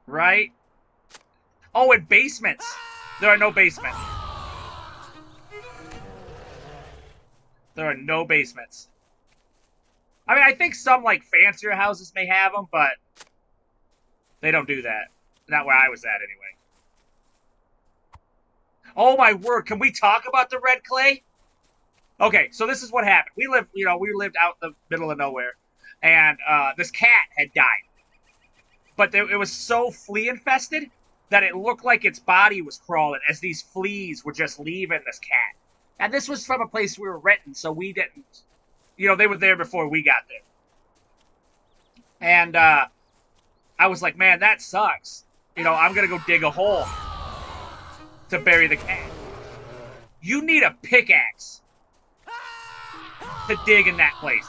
Right? Oh, and basements. There are no basements. There are no basements. I mean, I think some, like, fancier houses may have them, but they don't do that. Not where I was at, anyway. Oh, my word. Can we talk about the red clay? Okay, so this is what happened. We lived out in the middle of nowhere, and this cat had died. But it was so flea-infested that it looked like its body was crawling as these fleas were just leaving this cat. And this was from a place we were renting, so we didn't... they were there before we got there. And I was like, man, that sucks. I'm going to go dig a hole to bury the cat. You need a pickaxe to dig in that place.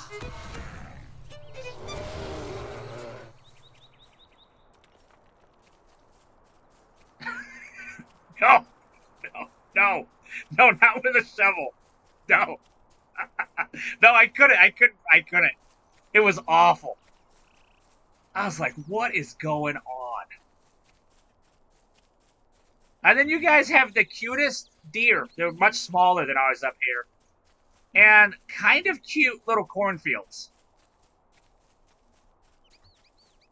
No, not with a shovel. No. No, I couldn't. It was awful. I was like, what is going on? And then you guys have the cutest deer. They're much smaller than ours up here. And kind of cute little cornfields.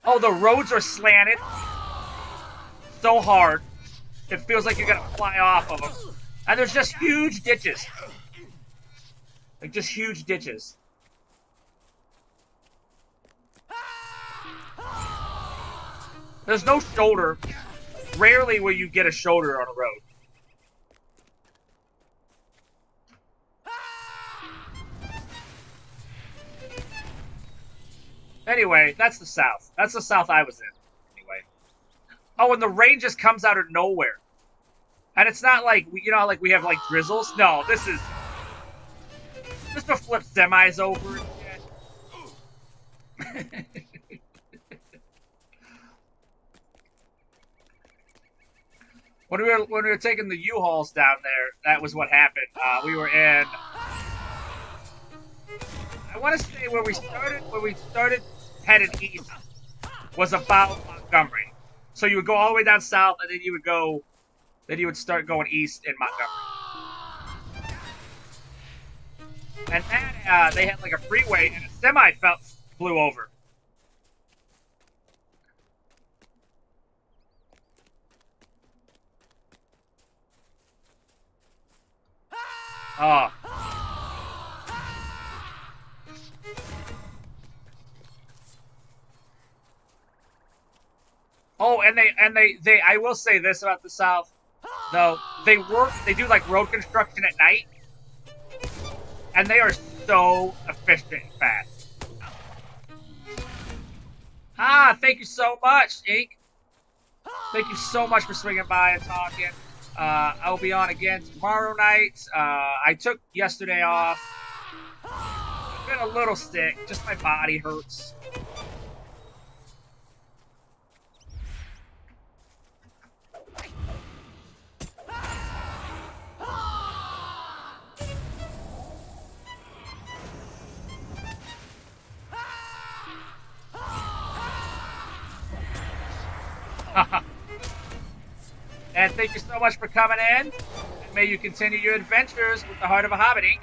Oh, the roads are slanted. So hard. It feels like you're going to fly off of them. And there's just huge ditches. Like, just huge ditches. There's no shoulder. Rarely will you get a shoulder on a road. Anyway, that's the south. That's the south I was in. Anyway. Oh, and the rain just comes out of nowhere. And it's not like, like we have, like, drizzles. No, this is... Just to flip semis over and shit. When we were taking the U-Hauls down there, that was what happened. We were in... I want to say where we started headed east was about Montgomery. So you would go all the way down south, and then you would start going east in Montgomery. And then they had like a freeway, and a semi flew over. Oh. Oh, and they I will say this about the South, though, they do like road construction at night, and they are so efficient and fast. Ah, thank you so much, Ink. Thank you so much for swinging by and talking. I'll be on again tomorrow night. I took yesterday off. I've been a little sick, just my body hurts. And thank you so much for coming in. And may you continue your adventures with the heart of a hobbit, Ink.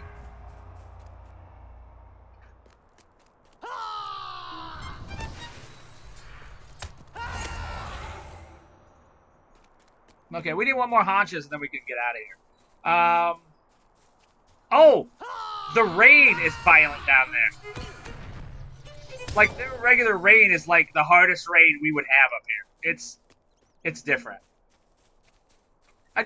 Okay, we need one more haunches and then we can get out of here. Oh! The rain is violent down there. Like, their regular rain is like the hardest rain we would have up here. It's different.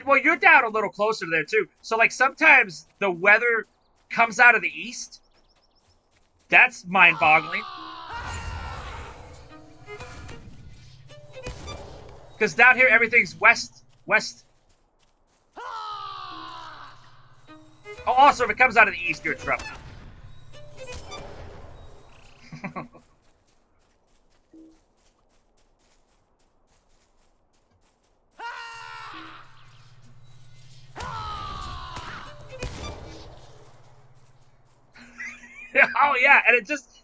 Well, you're down a little closer there, too. So, like, sometimes the weather comes out of the east. That's mind-boggling. Because down here, everything's west. Oh, also, if it comes out of the east, you're in trouble. Oh, yeah, and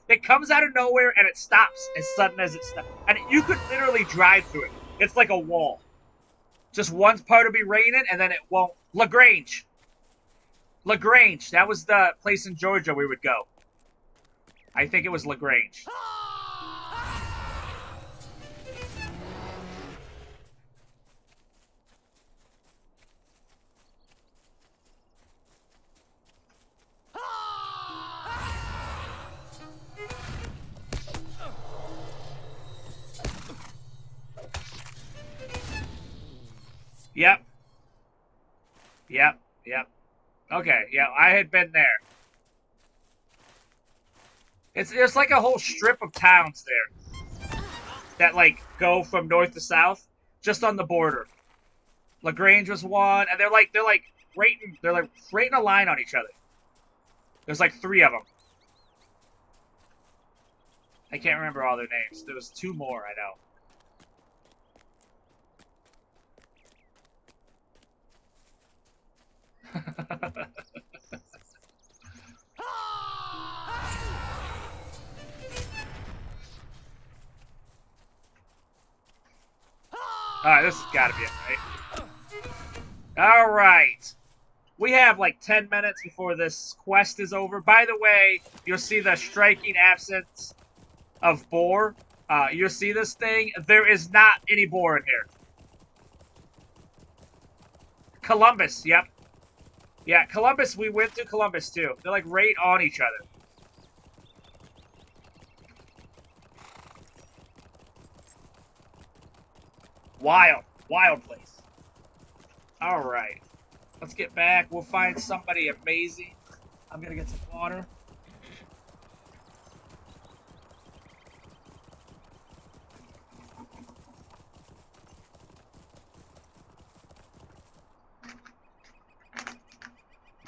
it comes out of nowhere, and it stops as sudden as it stops. And you could literally drive through it. It's like a wall. Just one part will be raining, and then it won't. LaGrange. LaGrange. That was the place in Georgia we would go. I think it was LaGrange. Yep. Yep. Yep. Okay. Yeah, I had been there. There's like a whole strip of towns there that like go from north to south, just on the border. LaGrange was one, and they're like rating a line on each other. There's like 3 of them. I can't remember all their names. There was 2 more, I know. Alright, this has got to be it, right? Alright. We have like 10 minutes before this quest is over. By the way, you'll see the striking absence of boar. You'll see this thing. There is not any boar in here. Columbus, yep. Yeah, Columbus, we went to Columbus too. They're like right on each other. Wild. Wild place. Alright. Let's get back. We'll find somebody amazing. I'm gonna get some water.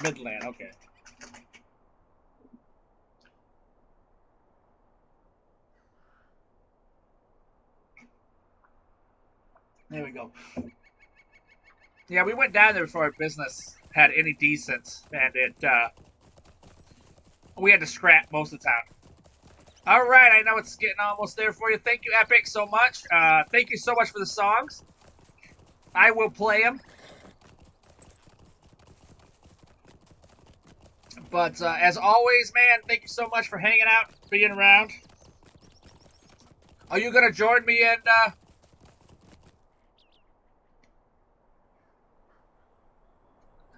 Midland, okay. There we go. Yeah, we went down there before our business had any decence, and we had to scrap most of the time. All right, I know it's getting almost there for you. Thank you, Epic, so much. Thank you so much for the songs. I will play them. But as always, man, thank you so much for hanging out, being around. Are you going to join me in...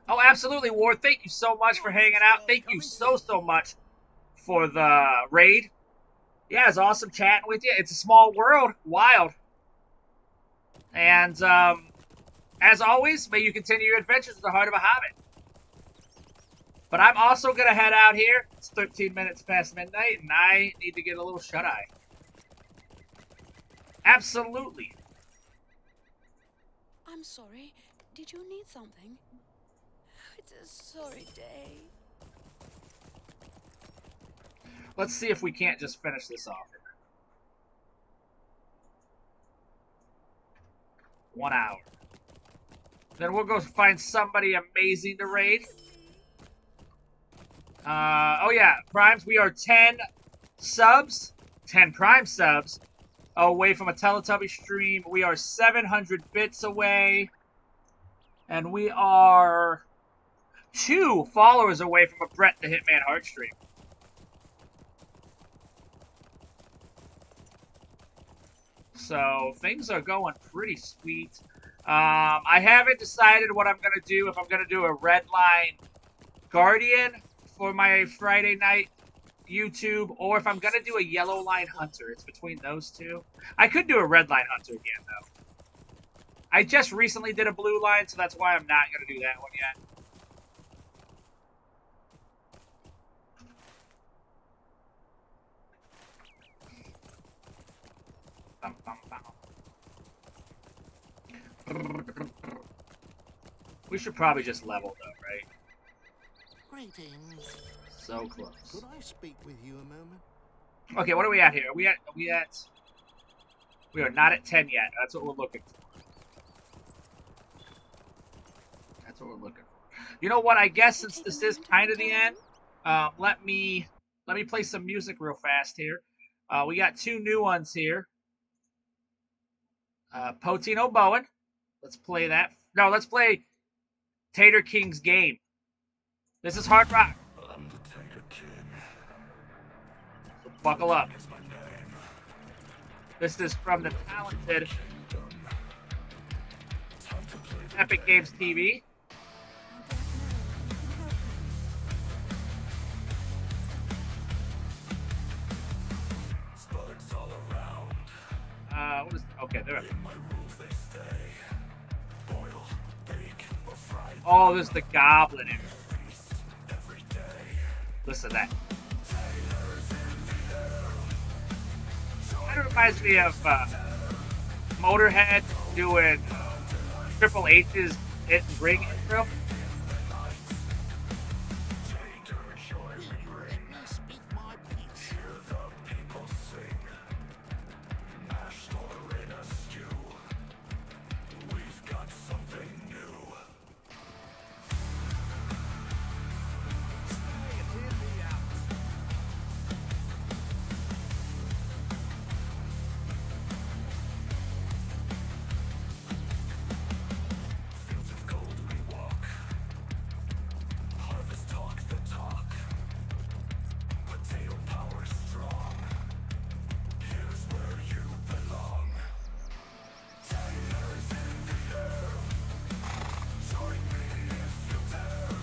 Oh, absolutely, Ward. Thank you so much for hanging out. Thank you so much for the raid. Yeah, it's awesome chatting with you. It's a small world. Wild. And, as always, may you continue your adventures in the heart of a hobbit. But I'm also going to head out here. It's 13 minutes past midnight, and I need to get a little shut-eye. Absolutely. I'm sorry. Did you need something? It's a sorry day. Let's see if we can't just finish this off. 1 hour. Then we'll go find somebody amazing to raid. Oh yeah, Primes, we are 10 subs, 10 Prime subs away from a Teletubby stream. We are 700 bits away. And we are 2 followers away from a Brett the Hitman Hart stream. So things are going pretty sweet. I haven't decided what I'm going to do, if I'm going to do a Redline Guardian for my Friday night YouTube, or if I'm going to do a Yellow Line Hunter. It's between those 2. I could do a Red Line Hunter again, though. I just recently did a Blue Line, so that's why I'm not going to do that one yet. We should probably just level, though, right? Greetings. So close. Could I speak with you a moment? Okay, what are we at here? We are not at 10 yet. That's what we're looking for. That's what we're looking for. You know what? I guess since this is kind of the end, let me play some music real fast here. We got 2 new ones here. POTEEN OBOWEN. Let's play that. No, let's play Tater King's game. This is hard rock. I'm the Tater King. So buckle up. Is my name. This is from the talented Time to play the Epic game. Games TV. Spuds all around. What is? Okay, there. In my rules they stay. Boil, bake, or fry. Oh, this is the Goblin. Feast every day. Listen to that. Kind of reminds me of Motorhead doing Triple H's It and Bring intro. Let me speak my piece. Hear the people sing. Mashed or in a stew. We've got something new. Fields of gold we walk. Harvest talk the talk. Potato power strong. Here's where you belong. Taters in the air. Join me if you dare.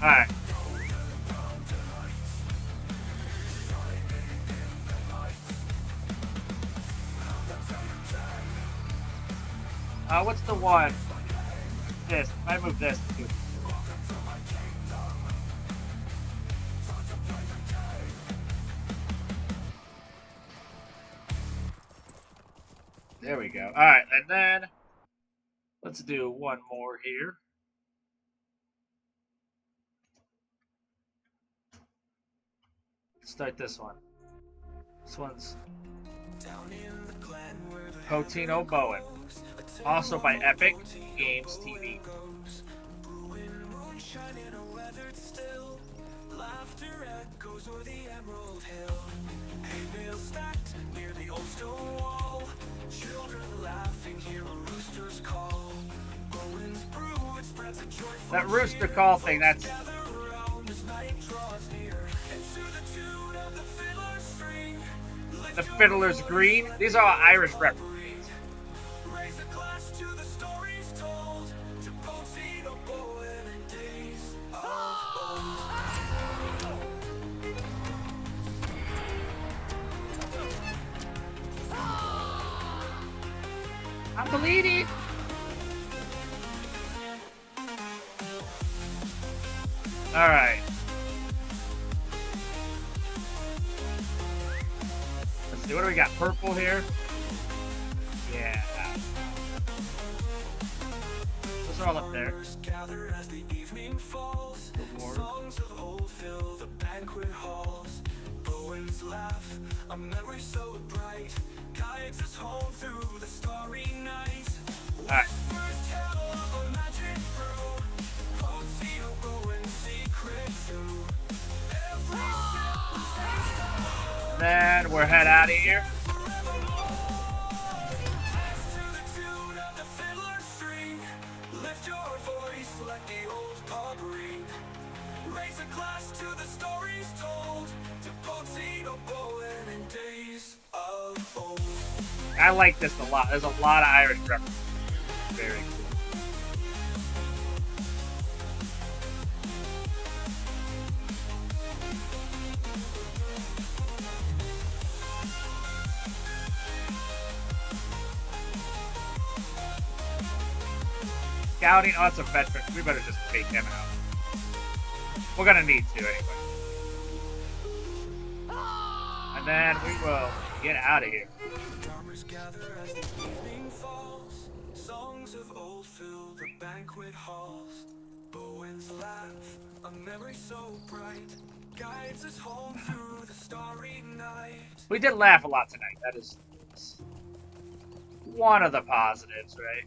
All right. Round tonight. Shining in the night. The Tater Tag. What's the one? This. If I move this. Too. There we go. All right, and then let's do one more here. Let's start this one. This one's POTEEN OBOWEN, also by Epic Games TV. Laughter echoes o'er the emerald hill. Hay bales stacked near the old stone wall. Children laughing hear a rooster's call. Bowen's brew, it spreads a joyful That rooster call thing, that's gather around as night draws near. And to the tune of the fiddler's string, lift the your Fiddler's Green. These are all Irish references. raise a glass to the stories told. To POTEEN OBOWEN and days of old. I'm bleeding. All right. Let's see. What do we got? Purple here. Yeah. Those are all up there. Gather as the evening falls. Lord. Songs of old fill the banquet halls. Bowen's laugh, a memory so bright, guides us home through the starry night. Alright. First tale of a magic brew, POTEEN OBOWEN secret too. Every sip tastes of Then we're head out of here. Dance to the tune of the fiddler's string. Lift your voice like the old pub ring. Raise a glass to the stories told. To POTEEN OBOWEN and days of old. I like this a lot. There's a lot of Irish references. Very cool. Scouting. Oh, it's a veteran. We better just take him out. We're gonna need to anyway. And then we will get out of here. Drummers gather as the evening falls. Songs of old fill the banquet halls. Bowen's laugh, a memory so bright, guides us home through the starry night. We did laugh a lot tonight. That is one of the positives, right?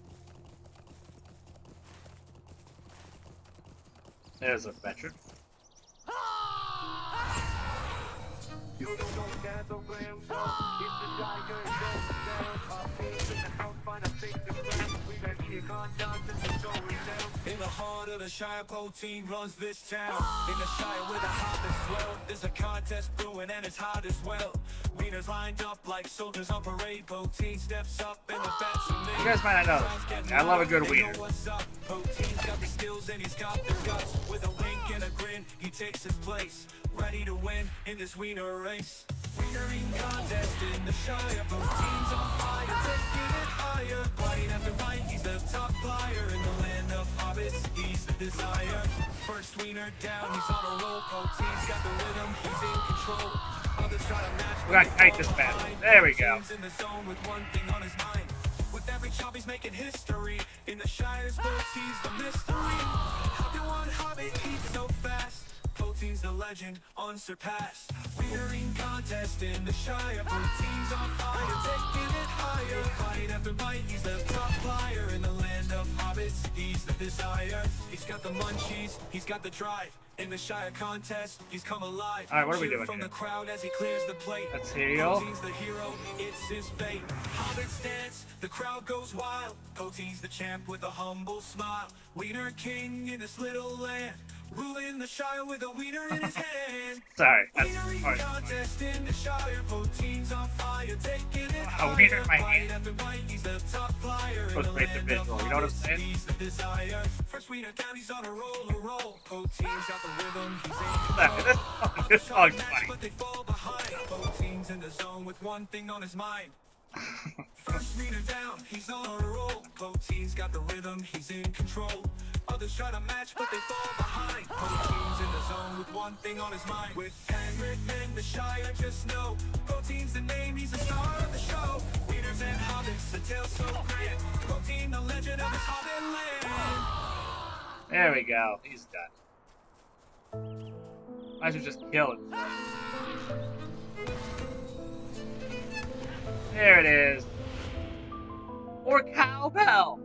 There's a veteran. heart of the Shire, Poteen runs this town. In the Shire where the hobbits dwell, there's a contest brewing and it's hot as well. Wieners lined up like soldiers on parade. Poteen steps up and the bats are made. You guys might not know this. I love a good wiener. Poteen's got the skills and he's got the guts. With a wink and a grin, he takes his place, ready to win in this wiener race. Wienering contest in the Shire, Poteen's on fire, taking it higher. Bite after bite, he's the top flyer in the land of hobbits. He's the desire. First wiener down, he's on a roll. Poteen's got the rhythm, he's in control. Others try to match. We're gonna kite this man. There we go. In the zone with one thing on his mind. With every chop he's making history. In the Shire's Poteen's the mystery. How can one hobbit eat so fast? Poteen's the legend, unsurpassed. Wienering contest in the Shire. Poteen's on fire, taking it higher. Bite after bite, he's the top flyer in the land of hobbits. He's the desire. He's got the munchies, he's got the drive. In the Shire contest, he's come alive. All right, what are we Cheer doing from here? the crowd as he clears the plate. Let's hear you go. Poteen's the hero, it's his fate. Hobbits dance, the crowd goes wild. Poteen's the champ with a humble smile. Wiener king in this little land, ruling the Shire with a wiener in his hand. Sorry, that's Wienering hard. contest in the Shire, Poteen's on fire, taking it A wiener in my higher. hand. Bite after bite, he's the top flyer in Supposed the to make the land visual, of you know what I'm hobbits. saying? He's the desire. First wiener down, he's on a roll, a roll. Poteen's got the rhythm, he's in control. This song's Match, funny. but they fall behind. Poteen's in the zone with one thing on his mind. First wiener down, he's on a roll. Poteen's got the rhythm, he's in control. Others try to match, but they fall behind. Poteen's in the zone with one thing on his mind. With handwritten in the Shire, just know Poteen's the name, he's the star of the show. Wieners and hobbits, the tale so grand. Poteen, the legend of his hobbit land. There we go. He's done. Might as well just kill him. There it is. More cowbell.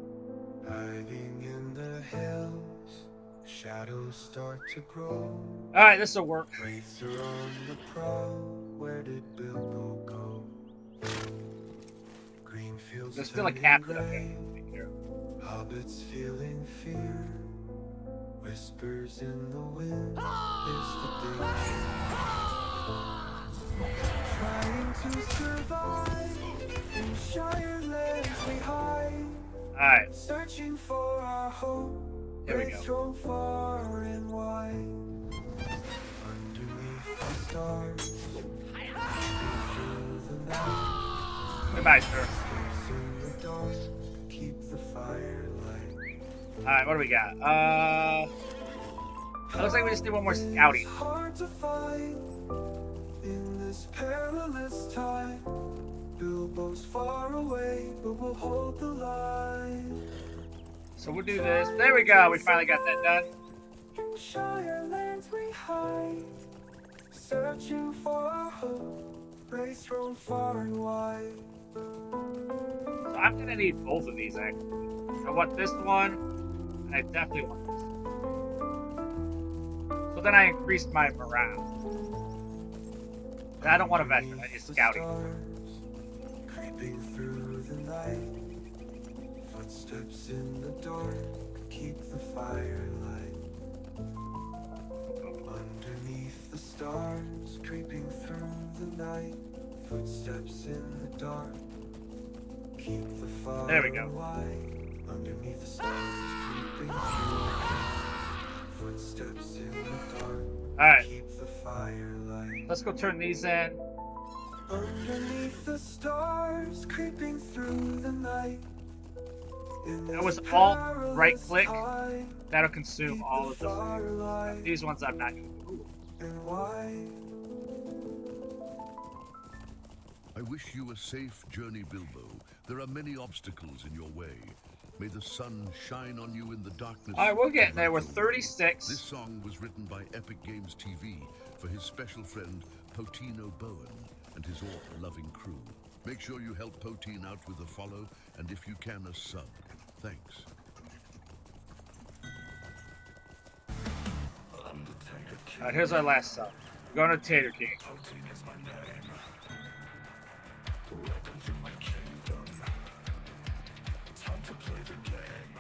Hiding in the hills, shadows start to grow. Alright, this'll work. Wraiths are on the prowl. Where did Bilbo go? Green fields There's still a turning captain up gray. there. Take care of. Hobbits feeling fear. Whispers in the wind. Is the danger? Trying to survive in Shire lands we hide. Alright, Searching for our hope. here we go. Thrown far and wide. Underneath the stars. Through the night. Goodbye, sir. Steps in the dark. Keep the fire light. Alright, what do we got? It looks like we just need one more scouting. It's hard to find in this perilous time. Bilbo's far away, but we'll hold the line. So we'll do this. There we go. We finally got that done. In Shire lands we hide, searching for our hope. Race thrown far and wide. So I'm gonna need both of these actually. I want this one, and I definitely want this one. So then I increased my morale. And I don't want a veteran. I need scouting. Stars, creeping through the night. Footsteps in the dark. Keep the fire light. Underneath the stars, creeping through the night. Footsteps in the dark. Keep the fire There we go. light. Underneath the stars, creeping through the night. Footsteps in the dark. Alright, Keep the fire light. let's go turn these in. Underneath the stars, creeping through the night. That was alt right click. That'll consume all of the. These ones I'm not gonna do. And why? I wish you a safe journey, Bilbo. There are many obstacles in your way. May the sun shine on you in the darkness. Alright, we're getting there. We're This 36. song was written by Epic Games TV for his special friend POTEEN OBOWEN and his orc-loving crew. Make sure you help Poteen out with a follow, and if you can, a sub. Thanks. Alright, here's our last sub. We're going to Tater King. Poteen is my name. Welcome to my kingdom. Time to play the game.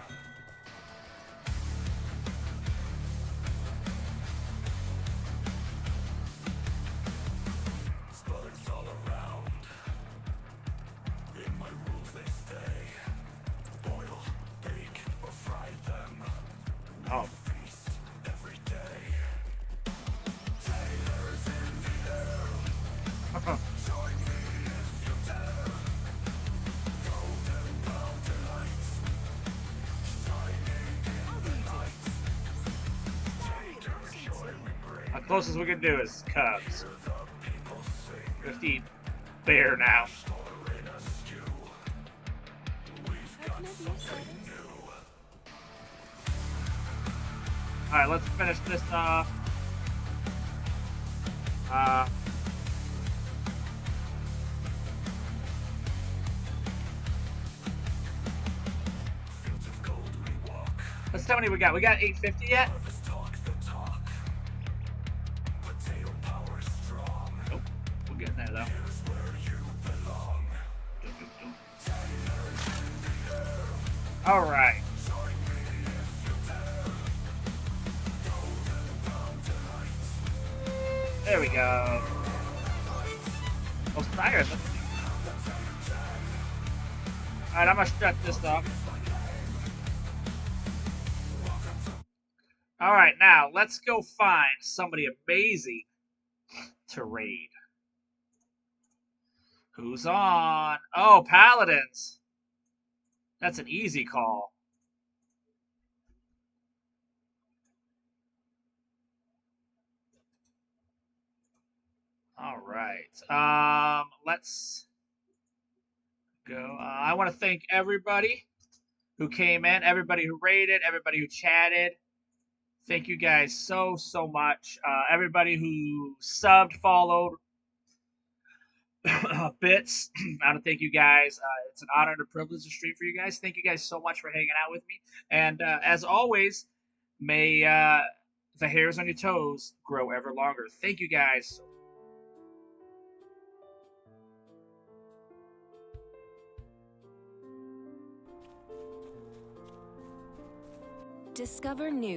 Closest we can do is cubs. We have to eat bear now. Alright, let's finish this off. Let's see how many we got. We got 850 yet? Nope. We're getting there though. Alright. There we go. Osiris. Alright, I'm gonna shut this up. Alright, now let's go find somebody amazing to raid. Who's on? Oh, Paladins. That's an easy call. Alright. Let's go. I want to thank everybody who came in, everybody who raided, everybody who chatted. Thank you guys so much. Everybody who subbed, followed, bits. I want to thank you guys. It's an honor and a privilege to stream for you guys. Thank you guys so much for hanging out with me. And as always, may the hairs on your toes grow ever longer. Thank you guys. Discover new